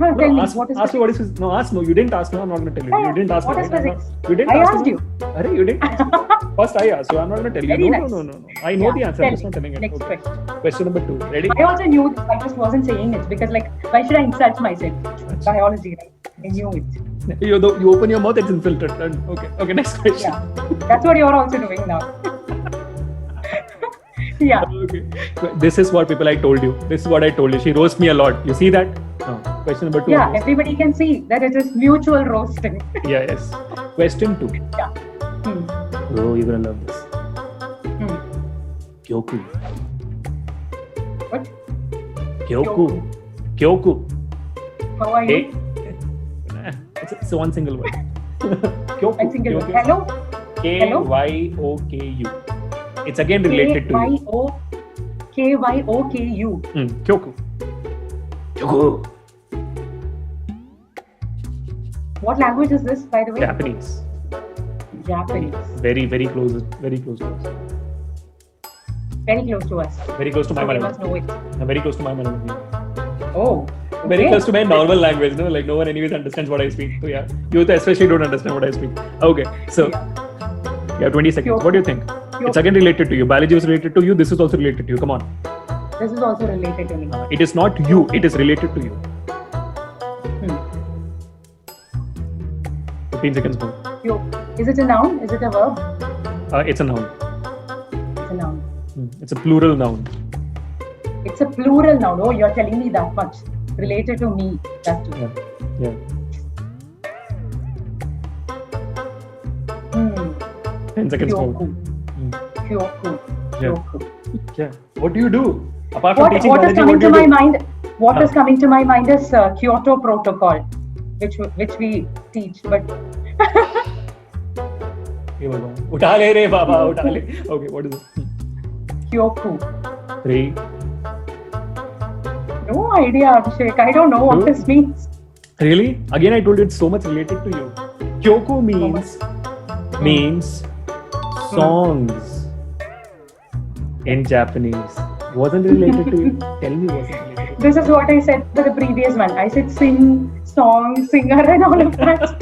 Tell me ask, what is ask me what is physics. No, ask. No, you didn't ask me. I'm not going to tell you. Yeah, You didn't ask what me. is right? I'm physics? not- You didn't I ask asked me. you. Arre, you didn't. First I asked, so I'm not going to tell you. Very No, nice. no. I know Yeah, the answer. tell I'm just me. not telling it. Next Okay. question. Question number 2. Ready? I also knew this. I just wasn't saying it because, like, why should I insult myself? Biology, right? I knew it. You open your mouth, it's infiltrated. Okay. Next question. Yeah, that's what you're also doing now. Yeah. Okay. This is what I told you. This is what I told you. She roasts me a lot. You see that? No. Question number 2. Yeah, everybody can see that it is mutual roasting. Yeah, yes. Question 2. Yeah. Oh, you're gonna love this. Kyoku. What? Kyoku. How are you? It's one single word. Kyoku. I think Kyoku. hello. Kyoku. It's again related to you. Kyoku. Kyoku. What language is this, by the way? Japanese. Japanese. Very, very close. Very close to us. Very close to us. Very close to my So we Malayalam. must know it. Very close to my Malayalam. Oh. Very okay. close to my normal language, no? Like no one anyways understands what I speak. So yeah, you especially don't understand what I speak. Okay, so you have 20 seconds. What do you think? It's again related to you. Biology is related to you. This is also related to you. Come on. This is also related to me. It is not you. It is related to you. 15 seconds more. Is it a noun? Is it a verb? It's a noun. It's a noun. It's a plural noun. It's a plural noun. Oh, you're telling me that much. Related to me. That too. Yeah. 10 seconds more. Kyoku. Yeah. What do you do? Apart from teaching what is biology, coming what do to you my do? mind? What is coming to my mind is Kyoto Protocol, which we teach. But उठा ले रे बाबा, उठा ले. Okay, what is it? Kyoku. 3. No idea, Abhishek. I don't know what 2. this means. Really? Again, I told you it's so much related to you. Kyoku means songs in Japanese. Wasn't related to you? Tell me, wasn't related to you? This is what I said for the previous one. I said sing, song, singer, and all of that.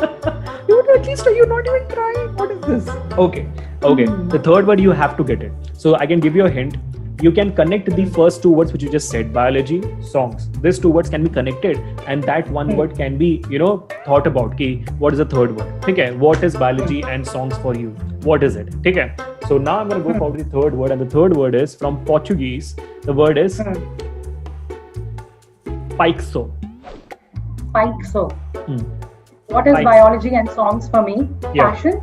Dude, at least you're not even trying. What is this? Okay. The third word, you have to get it. So I can give you a hint. You can connect the first 2 words which you just said, biology, songs. These 2 words can be connected, and that one word can be, thought about. Ki, what is the third word? Okay. What is biology and songs for you? What is it? Okay. So now I'm going to go for the third word, and the third word is from Portuguese. The word is paixo. Paixo. What is biology and songs for me? Yeah. Passion?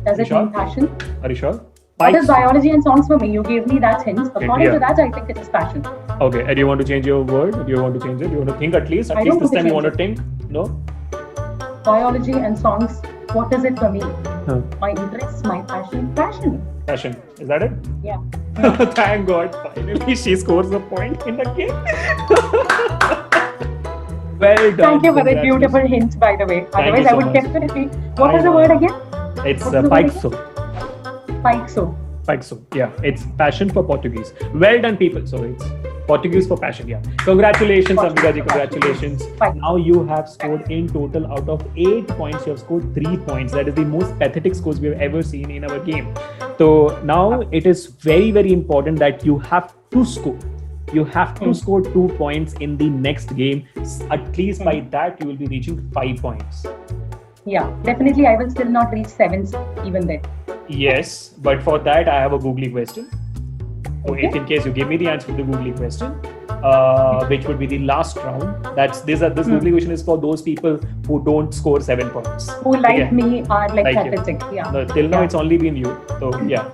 Does it mean passion? Are you sure? What is biology and songs for me? You gave me that hint. According Yeah. to that, I think it is passion. Okay. And do you want to change your word? Do you want to change it? Do you want to think at least? At least this time you want to think? No? Biology and songs. What is it for me? Huh. My interest, my passion. Passion. Passion. Is that it? Yeah. Thank God. Finally, she scores a point in the game. Well done. Thank you for that beautiful hint, by the way. Otherwise, I would definitely. What is the word again? It's paixo. Paixo. Paixo. Yeah, it's passion for Portuguese. Well done, people. So it's Portuguese for passion. Yeah. Congratulations, Ambika ji. Congratulations. Now you have scored in total out of 8 points. You have scored 3 points. That is the most pathetic scores we have ever seen in our game. So now it is very, very important that you have to score. You have to score 2 points in the next game. At least by that, you will be reaching 5 points. Yeah, definitely. I will still not reach 7 even then. Yes, but for that, I have a googly question. So if in case you give me the answer to the googly question, which would be the last round, this googly question is for those people who don't score 7 points. Who like me are like pathetic. Yeah. No, till now, it's only been you. So yeah.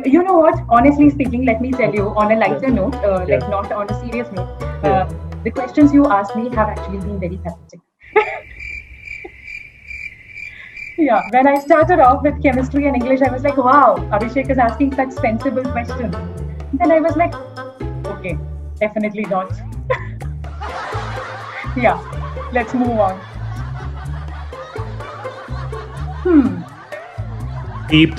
You know what? Honestly speaking, let me tell you on a lighter note, like not on a serious note, the questions you asked me have actually been very pathetic. Yeah, when I started off with chemistry and English, I was like, wow, Abhishek is asking such sensible questions. Then I was like, okay, definitely not. Yeah, let's move on. Beep,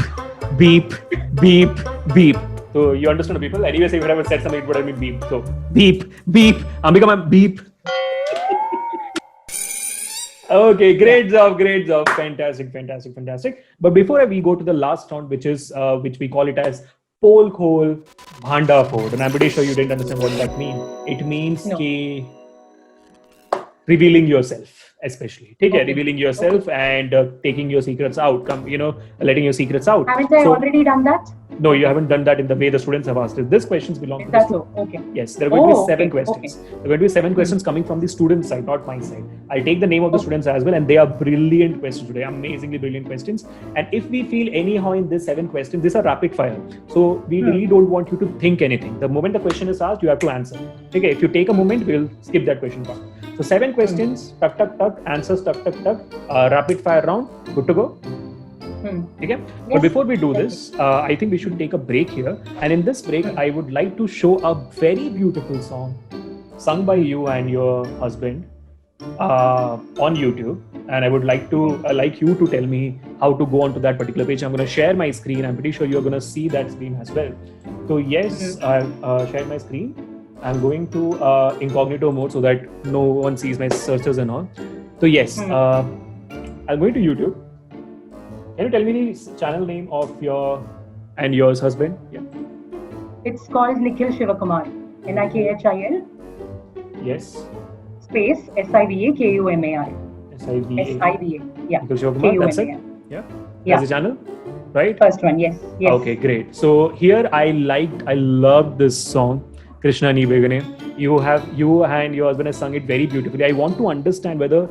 beep, beep, beep. So you understand, people? Anyways, if I would have said something, it would have been beep. So beep, beep. Ambika ma'am, beep. Okay, great job. Fantastic. But before we go to the last round, which we call it as Pol Khol Bhanda Phod, and I'm pretty sure you didn't understand what that means. It means revealing yourself, especially. Revealing yourself and taking your secrets out. Letting your secrets out. Haven't I already done that? No, you haven't done that in the way the students have asked it. These questions belong to the students. Okay. Yes, there are going to be 7 questions. There are going to be 7 questions coming from the student side, not my side. I'll take the name of the students as well, and they are brilliant questions today, amazingly brilliant questions. And if we feel anyhow in these 7 questions, these are rapid fire. So we really don't want you to think anything. The moment the question is asked, you have to answer. Okay, if you take a moment, we'll skip that question part. So 7 questions, tuck, answers, tuck. Rapid fire round, good to go? Okay? Yes. But before we do this, I think we should take a break here. And in this break, I would like to show a very beautiful song sung by you and your husband on YouTube. And I would like you to tell me how to go onto that particular page. I'm going to share my screen. I'm pretty sure you're going to see that screen as well. So yes, I've shared my screen. I'm going to incognito mode so that no one sees my searches and all. So yes, I'm going to YouTube. Can you tell me the channel name of yours husband? Yeah. It's called Nikhil Shivakumar. Nikhil. Yes. Space SIVAKUMAR. SIVA. SIVA. Yeah. Nikhil Shivakumar, that's it? KUMAN. Yeah. Yeah. That's the channel, right? First one, yes. Yes. Okay, great. So here I loved this song, Krishna Ni Begane. You and your husband has sung it very beautifully. I want to understand whether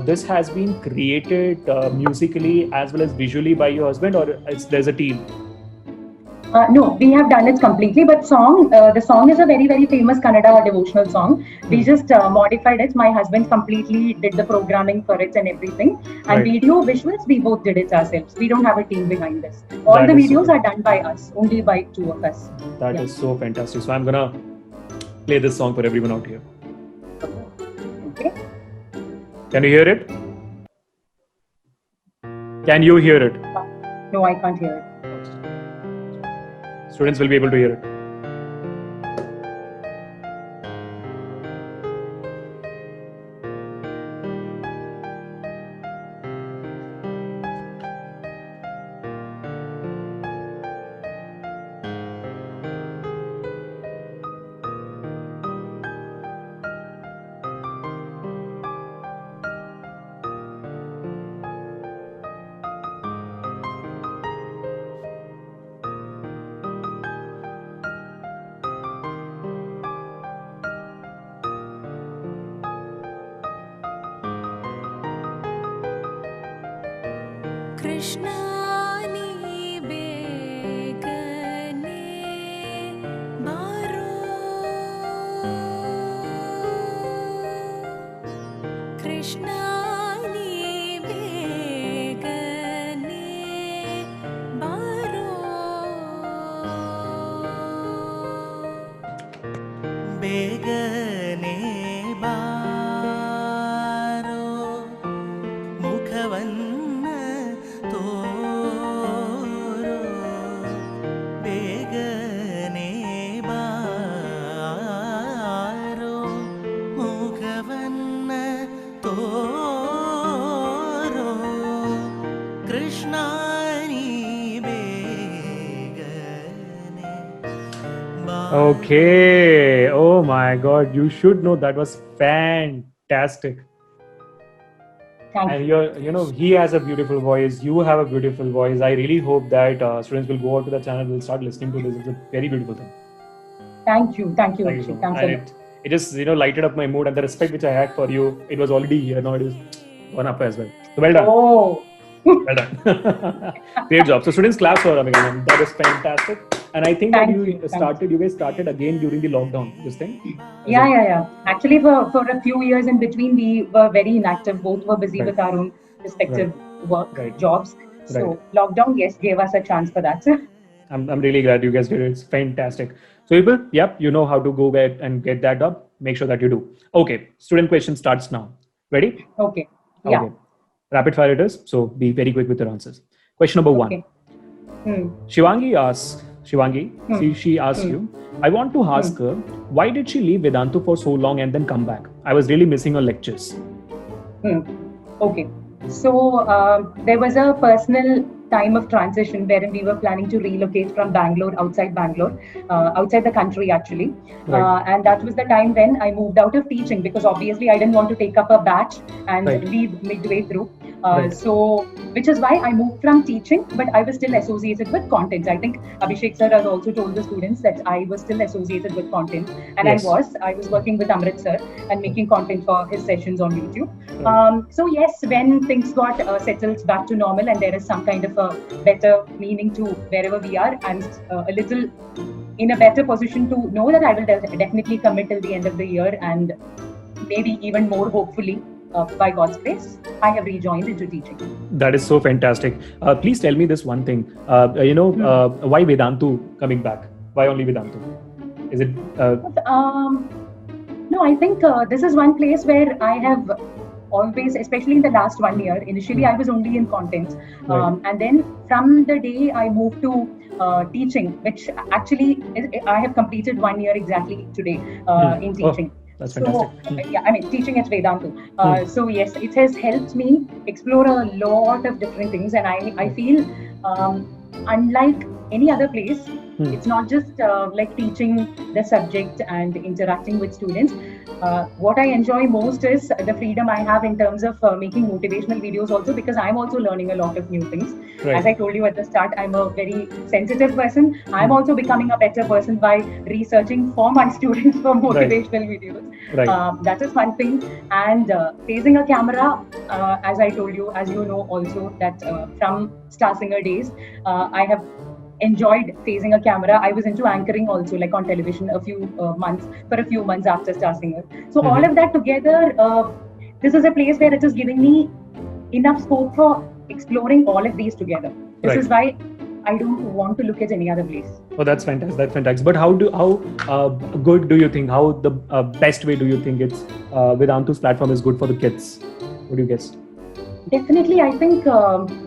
this has been created musically as well as visually by your husband, or there's a team. No, we have done it completely. But the song is a very, very famous Kannada devotional song. We just modified it. My husband completely did the programming for it and everything. And Right. video visuals, we both did it ourselves. We don't have a team behind this. All That the is videos so are done by us, only by two of us. That Yeah. is so fantastic. So I'm gonna play this song for everyone out here. Okay. Can you hear it? Can you hear it? No, I can't hear it. Students will be able to hear it. Krishna ni begane baro, Krishna ni begane baro, begane baro, mukhavanna toro, begane baro, mukhavanna toro, Krishna ni begane baro. Okay. Oh my God. You should know that was fantastic. Thank And you. he has a beautiful voice. You have a beautiful voice. I really hope that students will go out to the channel, will start listening to this. It's a very beautiful thing. Thank you. Thank you, Thank you so Abhishek. much. Thanks a And lot. it just lighted up my mood, and the respect which I had for you, it was already here. Now it is gone up as well. So well done. Oh, Well done. Great job. So students, clap for Amiga. That is fantastic. And I think that Thank you you. guys started again during the lockdown. This thing. yeah. Actually, for a few years in between, we were very inactive. Both were busy Right. with our own respective work, Right. jobs. So Right. lockdown, yes, gave us a chance for that. I'm really glad you guys did it. It's fantastic. So people, yep, you know how to go get that job. Make sure that you do. Okay, student question starts now. Ready? Okay. Yeah. Okay. Rapid fire it is. So be very quick with your answers. Question number one. Okay. Hmm. Shivangi, she asks you, I want to ask her, why did she leave Vedantu for so long and then come back? I was really missing her lectures. Okay. So there was a personal time of transition wherein we were planning to relocate from Bangalore, outside the country actually. Right. And that was the time when I moved out of teaching because obviously I didn't want to take up a batch and Right. leave midway through. Right. So, which is why I moved from teaching, but I was still associated with content. I think Abhishek sir has also told the students that I was still associated with content, and Yes. I was working with Amrit sir and making content for his sessions on YouTube. Right. So yes, when things got settled back to normal and there is some kind of a better meaning to wherever we are, I'm a little in a better position to know that I will definitely commit till the end of the year and maybe even more hopefully. By God's grace, I have rejoined into teaching. That is so fantastic. Please tell me this one thing. Why Vedantu coming back? Why only Vedantu? Is it? No, I think this is one place where I have always, especially in the last 1 year, initially I was only in content. Right. And then from the day I moved to teaching, which actually I have completed 1 year exactly today in teaching. That's So, fantastic. yeah, I mean, teaching at Vedantu. So, yes, it has helped me explore a lot of different things. And I feel, unlike any other place, it's not just like teaching the subject and interacting with students. What I enjoy most is the freedom I have in terms of making motivational videos also, because I'm also learning a lot of new things. Right. As I told you at the start, I'm a very sensitive person. I'm also becoming a better person by researching for my students for motivational videos. Right. That is one thing. And facing a camera, as I told you, as you know also, that from Star Singer days, I have enjoyed facing a camera. I was into anchoring also, like on television, a few months after Star Singer. So all of that together, this is a place where it is giving me enough scope for exploring all of these together. This Right. is why I don't want to look at any other place. Oh, that's fantastic. That's fantastic. But how good do you think? How the best way do you think it's Vedantu's platform is good for the kids? What do you guess? Definitely, I think,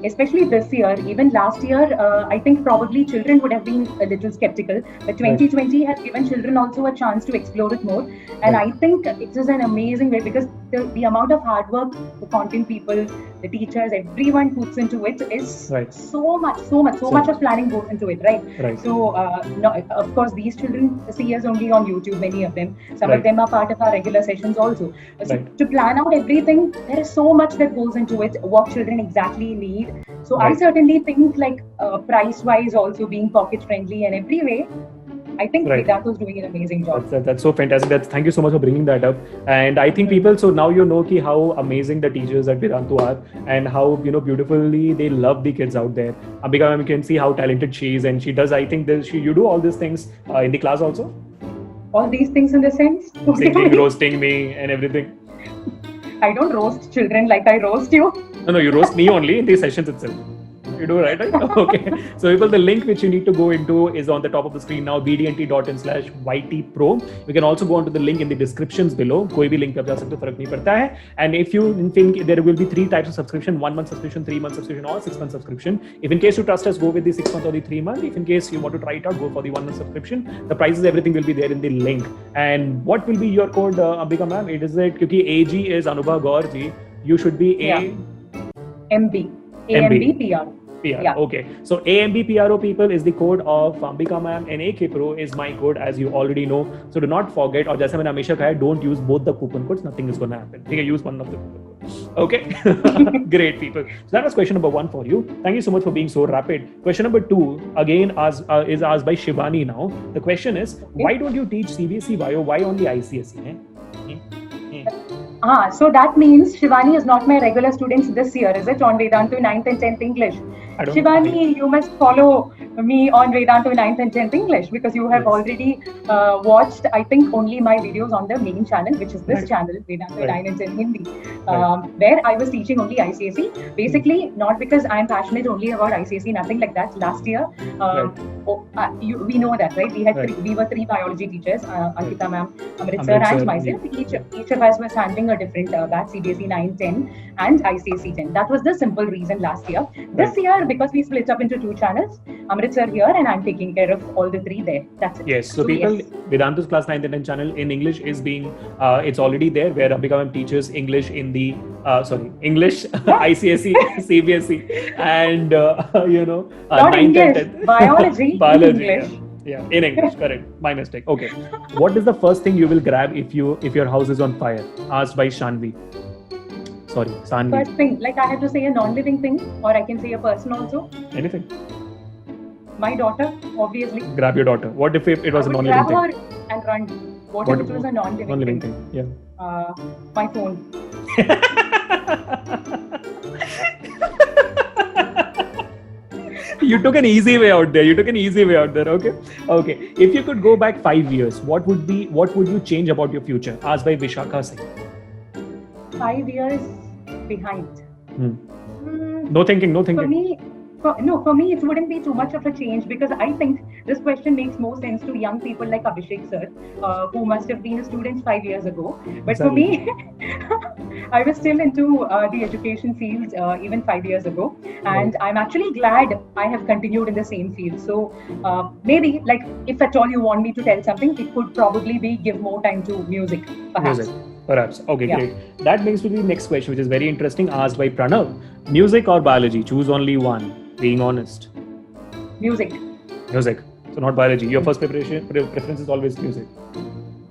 especially this year, even last year, I think probably children would have been a little skeptical. But 2020 has given children also a chance to explore it more. And Right. I think it is an amazing way, because the amount of hard work the content people, the teachers, everyone puts into it is Right. so much of planning goes into it, right? Right. So, no, of course, these children see us only on YouTube, many of them. Some Right. of them are part of our regular sessions also. So Right. to plan out everything, there is so much that goes into it, what children exactly need. So I Right. certainly think, like, price-wise also being pocket-friendly and every way, I think Right. Vedantu is doing an amazing job. That's so fantastic. Thank you so much for bringing that up. And I think people, so now you know how amazing the teachers at Vedantu are, and how beautifully they love the kids out there. Ambika ma'am, you can see how talented she is, and she does. I think that you do all these things in the class also, All these things in the sense, what do you singing, mean? roasting me, and everything. I don't roast children like I roast you. No, you roast me only in the sessions itself. You do, right? Okay. So people, the link which you need to go into is on the top of the screen now, bdnt.in/ytpro. You can also go onto the link in the descriptions below. कोई भी link पे आप जा सकते हो, फर्क नहीं पड़ता है. And if you think there will be 3 types of subscription: 1 month subscription, 3 month subscription, or 6 month subscription. If in case you trust us, go with the 6 month or the 3 month. If in case you want to try it out, go for the 1 month subscription. The prices, everything will be there in the link. And what will be your code, Ambika ma'am? It is it because AG is Anubha Gaur ji. You should be MB. AMB PR. PR. Yeah. Okay. So AMB PRO people is the code of Ambika ma'am, and AK Pro is my code, as you already know. So do not forget. और जैसे मैंने हमेशा कहा है, don't use both the coupon codes. Nothing is gonna happen. ठीक है, use one of the coupon codes. Okay. Great people. So that was question number 1 for you. Thank you so much for being so rapid. Question number 2 again is asked by Shivani now. The question is, why don't you teach CBSE bio? Why only ICSE? So that means Shivani is not my regular student this year, is it? On Vedantu 9th and 10th English. I don't Shivani, you must follow me on Vedantu 9th and 10th English, because you have Yes. already watched, I think, only my videos on the main channel, which is this Right. channel, Vedantu Right. 9 and 10 Hindi, Right. where I was teaching only ICSE. Basically, not because I'm passionate only about ICSE, nothing like that. Last year, Right. we know that, right? We had Right. we were 3 biology teachers, Ankita ma'am, Amrit sir, Amrit sir, and myself. Each of us was handling a different batch, CBSE 9, 10, and ICSE 10. That was the simple reason last year. This year, because we split up into 2 channels, Amrit sir here, and I'm taking care of all the 3 there. That's it. Yes. So people, yes. Vedantu's class 9th and 10th channel in English is being, it's already there, where Ambika ma'am teaches English in the, English, ICSE, CBSE, and, Not 9th English, and 10th. biology, Biology, English. Yeah, in English, correct. My mistake. Okay. What is the first thing you will grab if your house is on fire? Asked by Shanvi. Sorry, Sanvi. First thing, like I have to say a non-living thing, or I can say a person also. Anything. My daughter, obviously. Grab your daughter. What if it was I a would non-living grab thing? her and run. What if it was a non-living thing? Yeah. My phone. You took an easy way out there. Okay. If you could go back 5 years, what would you change about your future? Asked by Vishakha Singh. 5 years behind. No thinking. For me, it wouldn't be too much of a change, because I think this question makes more sense to young people like Abhishek sir, who must have been a student 5 years ago. But for me, I was still into the education field even 5 years ago, and I'm actually glad I have continued in the same field. So maybe, like, if at all you want me to tell something, it could probably be give more time to music, perhaps. Perhaps. Okay, Yeah. great. That brings me to the next question, which is very interesting, asked by Pranav. Music or biology? Choose only one. Being honest. Music. Music. So not biology. Your first preference is always music.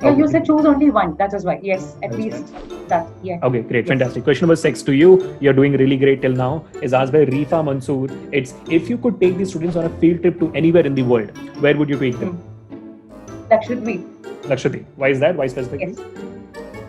Yeah, Okay. you said choose only one. That is why. Yes, at That's least that. Yeah. Okay, great, Yes. fantastic. Question number 6 to you. You're doing really great till now. Is asked by Rifa Mansoor. It's if you could take the students on a field trip to anywhere in the world, where would you take them? Lakshadweep. Lakshadweep. Why is that? Why specifically? Yes.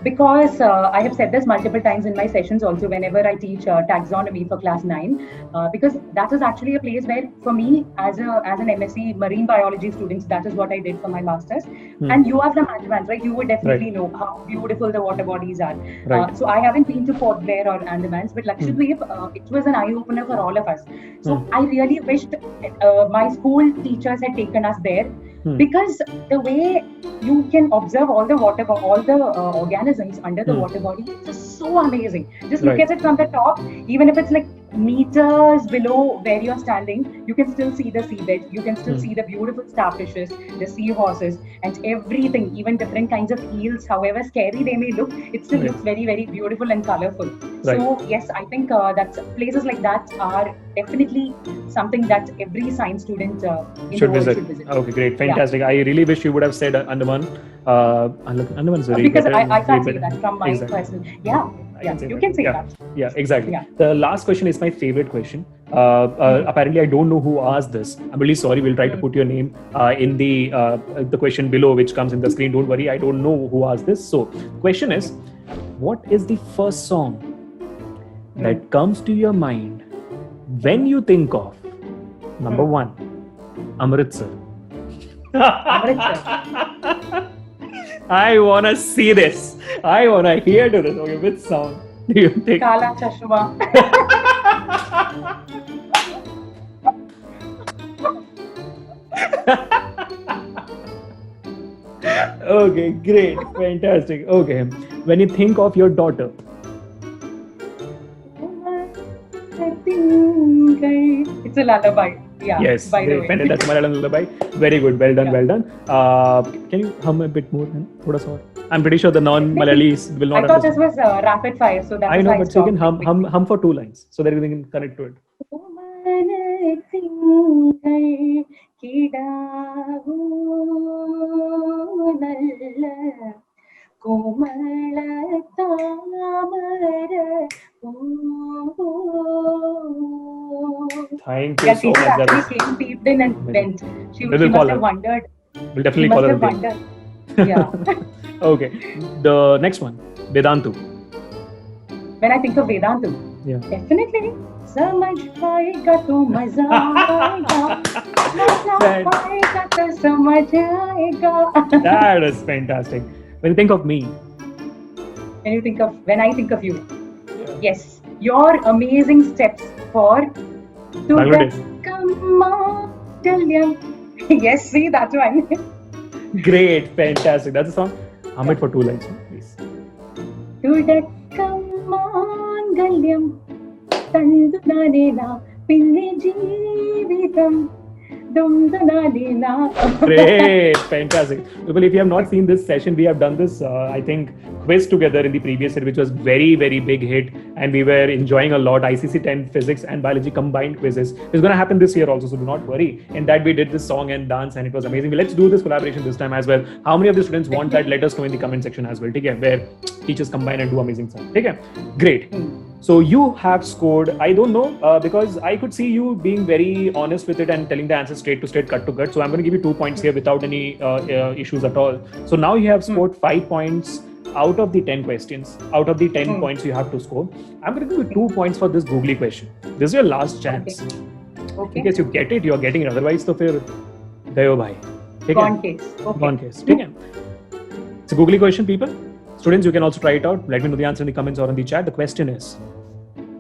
Because I have said this multiple times in my sessions also whenever I teach taxonomy for class 9, because that is actually a place where for me as an MSc marine biology students, that is what I did for my masters. And you are from Andamans, right? You would definitely know how beautiful the water bodies are. Right. So I haven't been to Port Blair or Andamans, but Lakshadweep, it was an eye opener for all of us. So I really wished my school teachers had taken us there. Because the way you can observe all the organisms under the water body, it's just so amazing. Just look Right. at it from the top, even if it's like meters below where you're standing, you can still see the seabed, you can still see the beautiful starfishes, the seahorses, and everything, even different kinds of eels, however scary they may look, it still Right. looks very, very beautiful and colorful. Right. So yes, I think that places like that are definitely something that every science student in Should the world visit. should visit. Okay, great, fantastic. I really wish you would have said Andaman. Andaman is very Because better. I can't Very say better. that from my Exactly. personal. Yeah, you can say yeah. that. Yeah, exactly. Yeah. The last question is my favorite question. Apparently, I don't know who asked this. I'm really sorry. We'll try to put your name in the question below, which comes in the screen. Don't worry. I don't know who asked this. So, question is, what is the first song that comes to your mind when you think of number one, Amritsar? Amritsar. I wanna see this. I wanna hear to this. Okay, which song do you think? Kala Chashma. Okay, great, fantastic. Okay, when you think of your daughter, I think it's a lullaby. Yeah. yes, By the great, way. fantastic. That's Malayalam lullaby. Very good, well done, Yeah. well done. Can you hum a bit more? Thoda sa aur? I'm pretty sure the non-Malayalis will I not thought this understand. was rapid fire, so that I was know, why but so you can stopped. hum for 2 lines so that we can connect to it. കോമള താമര Thank you Yeah, so teacher much. That actually was, came, peeped in, and went. She We will must call have her. wondered. we'll She definitely call must her have again. wondered. Yeah. Okay, the next one, Vedantu. When I think of Vedantu, Yeah. definitely समझ पाएगा तो मजा आएगा मजा That- पाएगा तो समझ आएगा. That is fantastic. When you think of me, When I think of you, yes, your amazing steps for Bangladesh. Tudakamaangelyam. Yes, see that one. Great, fantastic. That's a song. Hum it for 2 lines, please. Tudakamaangelyam tandunalena pinne jeevitam dumdunalena. Great, fantastic. Well, if you have not seen this session, we have done this, I think, quiz together in the previous year, which was very, very big hit, and we were enjoying a lot. ICC 10 physics and biology combined quizzes. It's going to happen this year also, so do not worry. In that, we did this song and dance, and it was amazing. Let's do this collaboration this time as well. How many of the students want that? Let us know in the comment section as well. Okay, where teachers combine and do amazing stuff. Okay, great. So you have scored, I don't know, because I could see you being very honest with it and telling the answer straight to straight, cut to cut. So I'm going to give you 2 points here without any issues at all. So now you have scored 5 points out of the 10 questions. Out of the 10 points you have to score, I'm going to give you 2 points for this googly question. This is your last chance. Okay. In case you get it, you're getting it. Otherwise, तो फिर गयो भाई. ठीक है? Gone case. Okay. Gone case. ठीक है? It's a googly question, people. Students, you can also try it out. Let me know the answer in the comments or in the chat. The question is,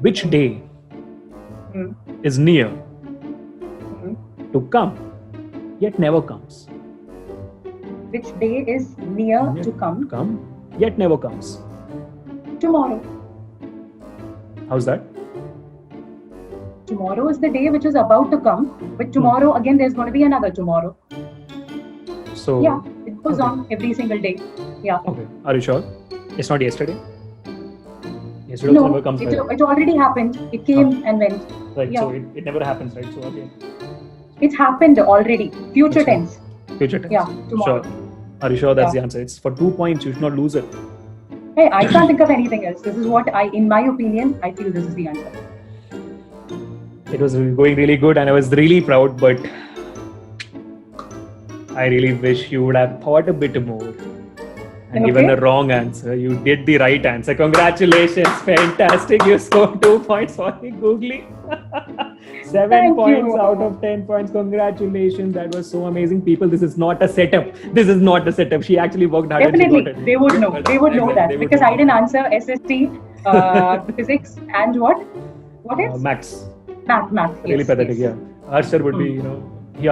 which day is near to come yet never comes? Which day is near to come? Come yet never comes. Tomorrow. How's that? Tomorrow is the day which is about to come, but tomorrow again there's going to be another tomorrow. So Yeah, it goes on every single day. Yeah. Okay. Are you sure? It's not yesterday. Yesterday also No, never comes. Right? it already happened. It came and went. Right. yeah. So it never happens, right? So again, It's happened already. Future That's right. tense. future tense. Yeah, tomorrow. Sure. Are you sure that's Yeah. the answer? It's for 2 points. You should not lose it. Hey, I can't think of anything else. This is what in my opinion, I feel this is the answer. It was going really good, and I was really proud. But I really wish you would have thought a bit more and given Okay. the wrong answer. You did the right answer. Congratulations. Fantastic. You scored 2 points for me, Googly. 7 Thank points you. out of 10 points. Congratulations. That was so amazing. People, this is not a setup. This is not a setup. She actually worked hard and she Definitely, got it. they would know. They would know Exactly, that they would because know. I didn't answer SST, physics, and what? What else? Max. Math. Really Yes, pathetic, yes. yeah. Arshar would be,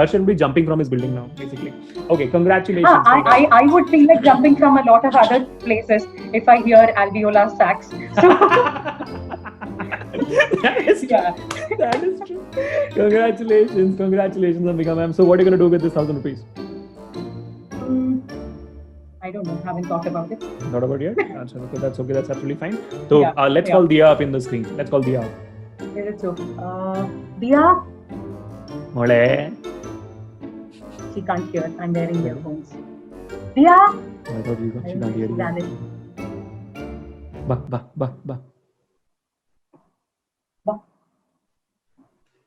Arshar would be jumping from his building now, basically. Okay, congratulations. I would feel like jumping from a lot of other places if I hear alveolar sacs. So That is true. yeah. That is true. Congratulations, Ambika ma'am. So, what are you going to do with this 1,000 rupees? I don't know. Haven't thought about it. Not about yet? That's okay. That's absolutely fine. So, Yeah, let's yeah. call Diya up in the screen. Let's call Diya up. Is it so? Dia, Mole. she can't hear. I'm wearing earphones. Dia. I thought she can't hear you. Damn it. Ba. Ba.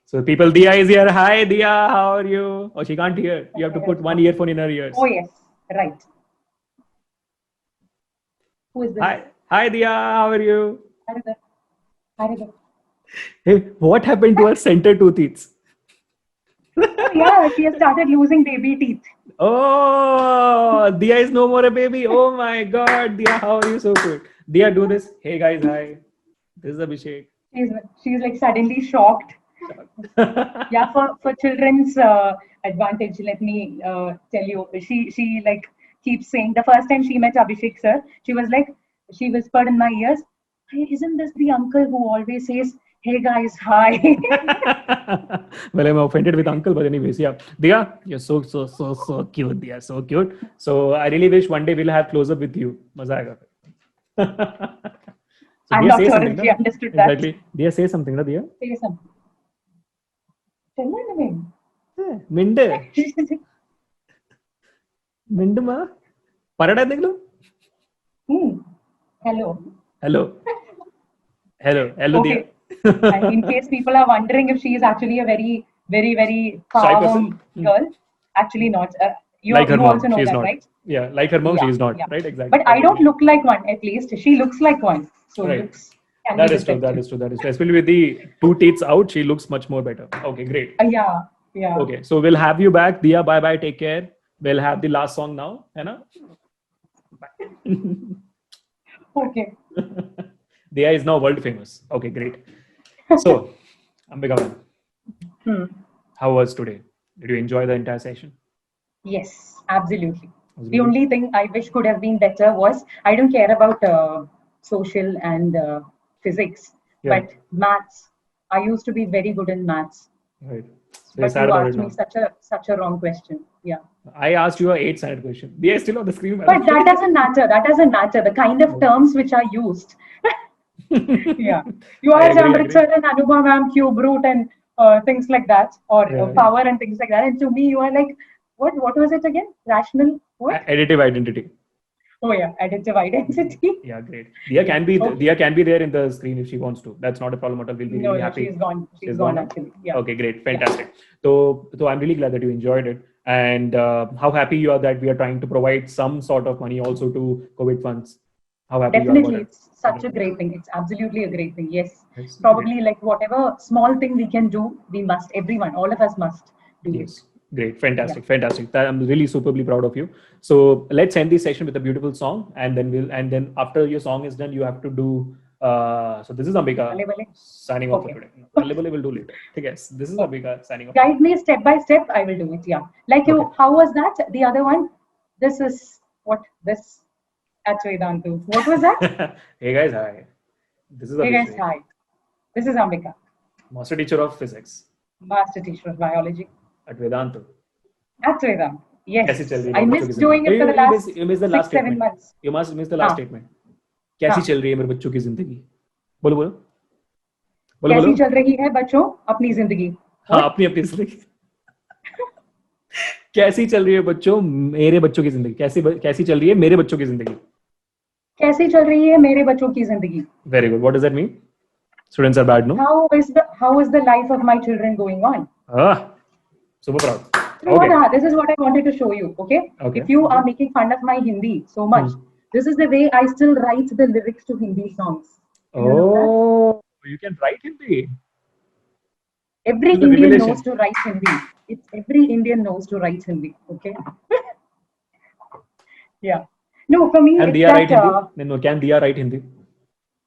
So people, Diya is here. Hi Diya, how are you? Oh, she can't hear. You have to put one earphone in her ears. Oh yes, right. Who is this? Hi Diya, how are you? Harinder. Hey, what happened to her center two teeth? Oh, yeah, she has started losing baby teeth. Oh, Diya is no more a baby. Oh my God, Diya, how are you? So good. Diya, do this. Hey guys, hi. This is Abhishek. She's like suddenly shocked. Yeah, for children's advantage, let me tell you, she like keeps saying the first time she met Abhishek sir, she whispered in my ears, hey, isn't this the uncle who always says, hey guys, hi? Well, I'm offended with uncle, but anyways, yeah. Diya, you're so cute, Diya, so cute. So I really wish one day we'll have close up with you. Maza aega. So I'm Diya, not say sure something, if na? she understood that. Exactly. Diya, say something, na, Diya? Say something. Tell her name. Minde. Minduma. Parada deklo. Hello. Hello, Okay. Diya. And in case people are wondering if she is actually a very, very, very Shy calm person? girl, actually not. You Like her mom, also know she's that, not. right? Yeah, like her mom, Yeah, she is not. yeah. Right, exactly. But I don't look like one, at least. She looks like one. So Right. looks can That be is true. deceptive. That is true. That is true. Especially with the two teeth out, she looks much more better. Okay, great. Yeah, yeah. Okay, so we'll have you back, Diya. Bye bye. Take care. We'll have the last song now. Hai na? Okay. Diya is now world famous. Okay, great. So, Ambika ma'am, how was today? Did you enjoy the entire session? Yes, absolutely. Was it The good? only thing I wish could have been better was I don't care about social and physics, Yeah. but maths. I used to be very good in maths, Right. So you're but sad you about it asked me now. such a wrong question. Yeah. I asked you a 8 standard question. Diya is still on the screen. But that doesn't matter. That doesn't matter. The kind of terms which are used. Yeah. You I are agree, I Amritsar agree. and Anubhav Ma'am, cube root and things like that, or Yeah. power and things like that. And to me, you are like, what was it again? Rational what? Additive identity. Oh yeah, additive identity. Yeah, great. Diya can be Okay. Diya can be there in the screen if she wants to. That's not a problem at all. We'll be No, really no, happy. she's gone. She's She's gone gone? actually. Yeah. Okay, great, fantastic. So I'm really glad that you enjoyed it, and how happy you are that we are trying to provide some sort of money also to COVID funds. How happy you are Definitely, about it? it's such a great thing. It's absolutely a great thing. Yes. Yes, Probably like whatever small thing we can do, we must. Everyone, all of us must do it. Yes, great, fantastic. I'm really superbly proud of you. So let's end this session with a beautiful song, and then after your song is done, you have to do. So this is Ambika Bale bale. signing off for Okay. today. Bale bale will do later. Yes, this is Ambika signing off. Guide me step by step. I will do it. Yeah. Like you. Okay. How was that? The other one. This is what this at Vedantu. What was that? Hey guys, hi. This is Hey guys, Abhishek, hi. This is Ambika, master teacher of physics master teacher of biology at Vedantu. at Vedant. कैसी Yes. चल रही है I मेरे missed बच्चों की doing it जिंदगी? for the last You missed the last 6-7 statement. months. You must miss the last हाँ. statement. कैसी हाँ. चल रही है मेरे बच्चों की जिंदगी? बोलो बोलो. बोलो कैसी बोलो. चल रही है बच्चों अपनी जिंदगी? हाँ What? अपनी अपनी जिंदगी. कैसी चल रही है बच्चों मेरे बच्चों की जिंदगी? कैसी चल रही है मेरे बच्चों की जिंदगी? कैसी चल रही है मेरे बच्चों की जिंदगी? Very good. What does that mean? Students are bad, no? How is the life of my children going on? Ah, super proud. You know Okay. what? This is what I wanted to show you. Okay. Okay. If you are making fun of my Hindi so much, this is the way I still write the lyrics to Hindi songs. Do you know that? Oh, you can write Hindi. Every This is a Indian revelation. knows to write Hindi. Every Indian knows to write Hindi. Okay. Yeah. No, for me, Can it's Diya write that. Hindi? No, can Diya write Hindi?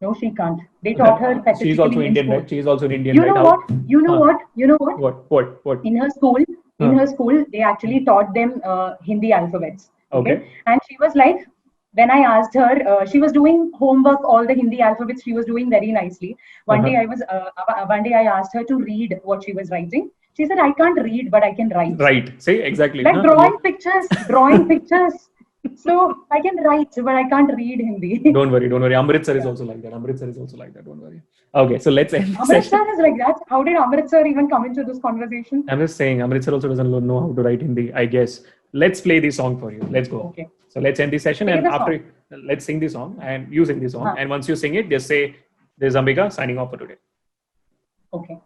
No, she can't. They taught her She's specifically also in Indian, school. right? She's also an Indian, You right? know what? You know what? You know what? What? In her school, they actually taught them Hindi alphabets. Okay. And she was like, when I asked her, she was doing homework, all the Hindi alphabets she was doing very nicely. One day I asked her to read what she was writing. She said, I can't read, but I can write. Right. See, exactly. Like drawing pictures. So I can write, but I can't read Hindi. Don't worry. Amritsar is also like that. Don't worry. Okay, so let's end the session. Amritsar is like that. How did Amritsar even come into this conversation? I'm just saying, Amritsar also doesn't know how to write Hindi, I guess. Let's play the song for you. Let's go. Okay. So let's end the session, Sing and the after let's sing the song, and you sing the song, and once you sing it, just say, "This is Ambika signing off for today." Okay.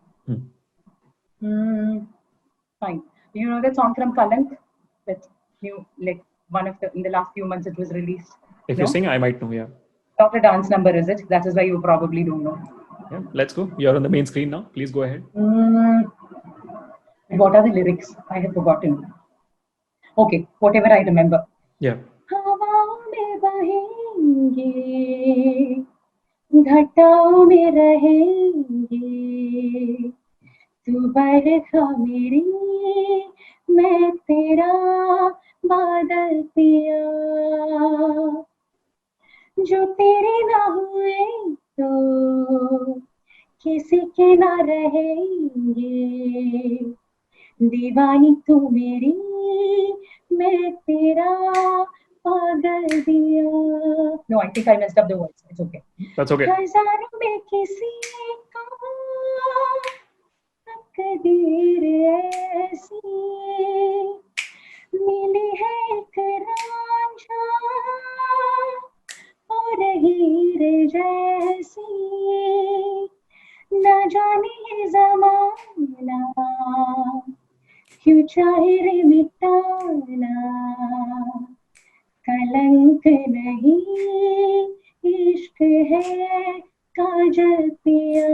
Fine. You know that song from Kalank? That new, like one of the in the last few months it was released. If No? you sing, I might know. Yeah. Not a dance number, is it? That is why you probably don't know. Yeah. Let's go. You're on the main screen now. Please go ahead. What are the lyrics? I have forgotten. Okay, whatever I remember. Yeah. हवाओं में बहेंगे, घटाओं में रहेंगे, तू बरखा मेरी, मैं तेरा बादल पिया, जो तेरे ना हुए तो किसी के ना रहेंगे, दीवानी तू मेरी, मैं तेरा पागल दिया. No, I think I messed up the words. It's okay. That's okay. हजारों में किसी को तकदीर ऐसी मिली है एक रांझा और हीरे जैसी, न जाने ये ज़माना क्यों चाहे रे मिटाना, कलंक नहीं इश्क है काजल पिया,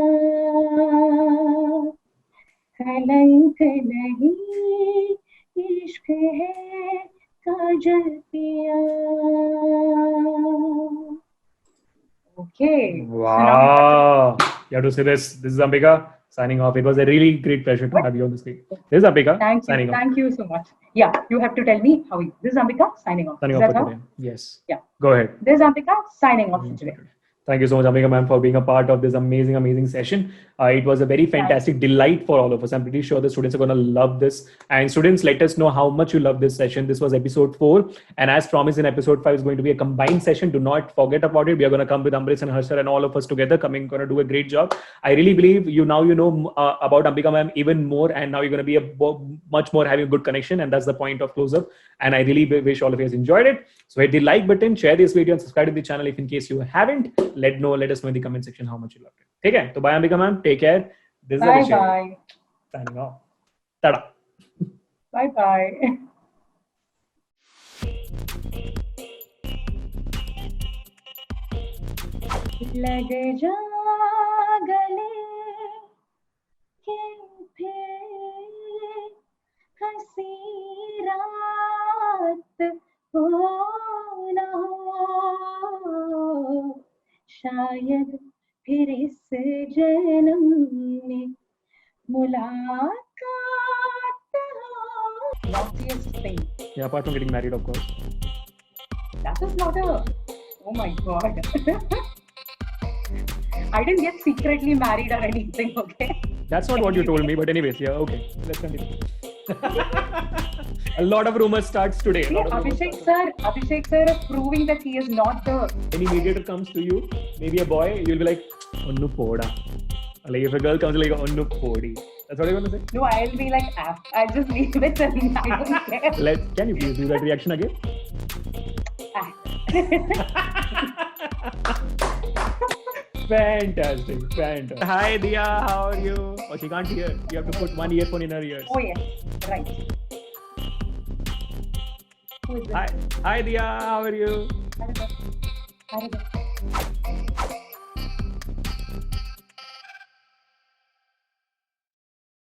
कलंक नहीं इश्क है काजल पिया. Okay. Wow. You have to say this. This is Ambika signing off. It was a really great pleasure to have you on the screen. This is Ambika signing off. Thank you so much. Yeah, you have to tell me how. This is Ambika signing off. Signing Is off that for how? today. Yes. Yeah. Go ahead. This is Ambika signing off for today. Thank you so much, Ambika ma'am, for being a part of this amazing session. It was a very fantastic delight for all of us. I'm pretty sure the students are going to love this. And students, let us know how much you love this session. This was episode 4. And as promised in episode 5 is going to be a combined session. Do not forget about it. We are going to come with Amrit and Harshar and all of us together going to do a great job. I really believe you know about Ambika ma'am even more. And now you're going to be much more having a good connection. And that's the point of Close Up. And I really wish all of you has enjoyed it. So hit the like button, share this video and subscribe to the channel if in case you haven't. Let us know in the comment section how much you loved it. Okay? So bye Ambika ma'am. Take care. This is Bye Abhishek. bye. Signing off. Tada. Bye bye. लग जा गले के फिर हंसी रात हो ना हो, शायद फिर इस जन्म में मुलाकात हो. Naughtiest thing. Yeah, apart from getting married, of course. That is not a. Oh my god. I didn't get secretly married or anything, okay? That's not what you told me, but anyways, yeah, okay. Let's continue. A lot of rumors starts today. See, Abhishek sir is proving that he is not the. Any mediator comes to you, maybe a boy, you'll be like, Onnu poda. Like if a girl comes like Onnu podi. That's what you're gonna say. No, I'll be like, I'll just leave it and I don't care. Can you please do that reaction again? Fantastic. Hi Dia, how are you? Oh, she can't hear. You have to put one earphone in her ears. Oh yes, right. Who is this? Hi Dia, how are you? Haribo.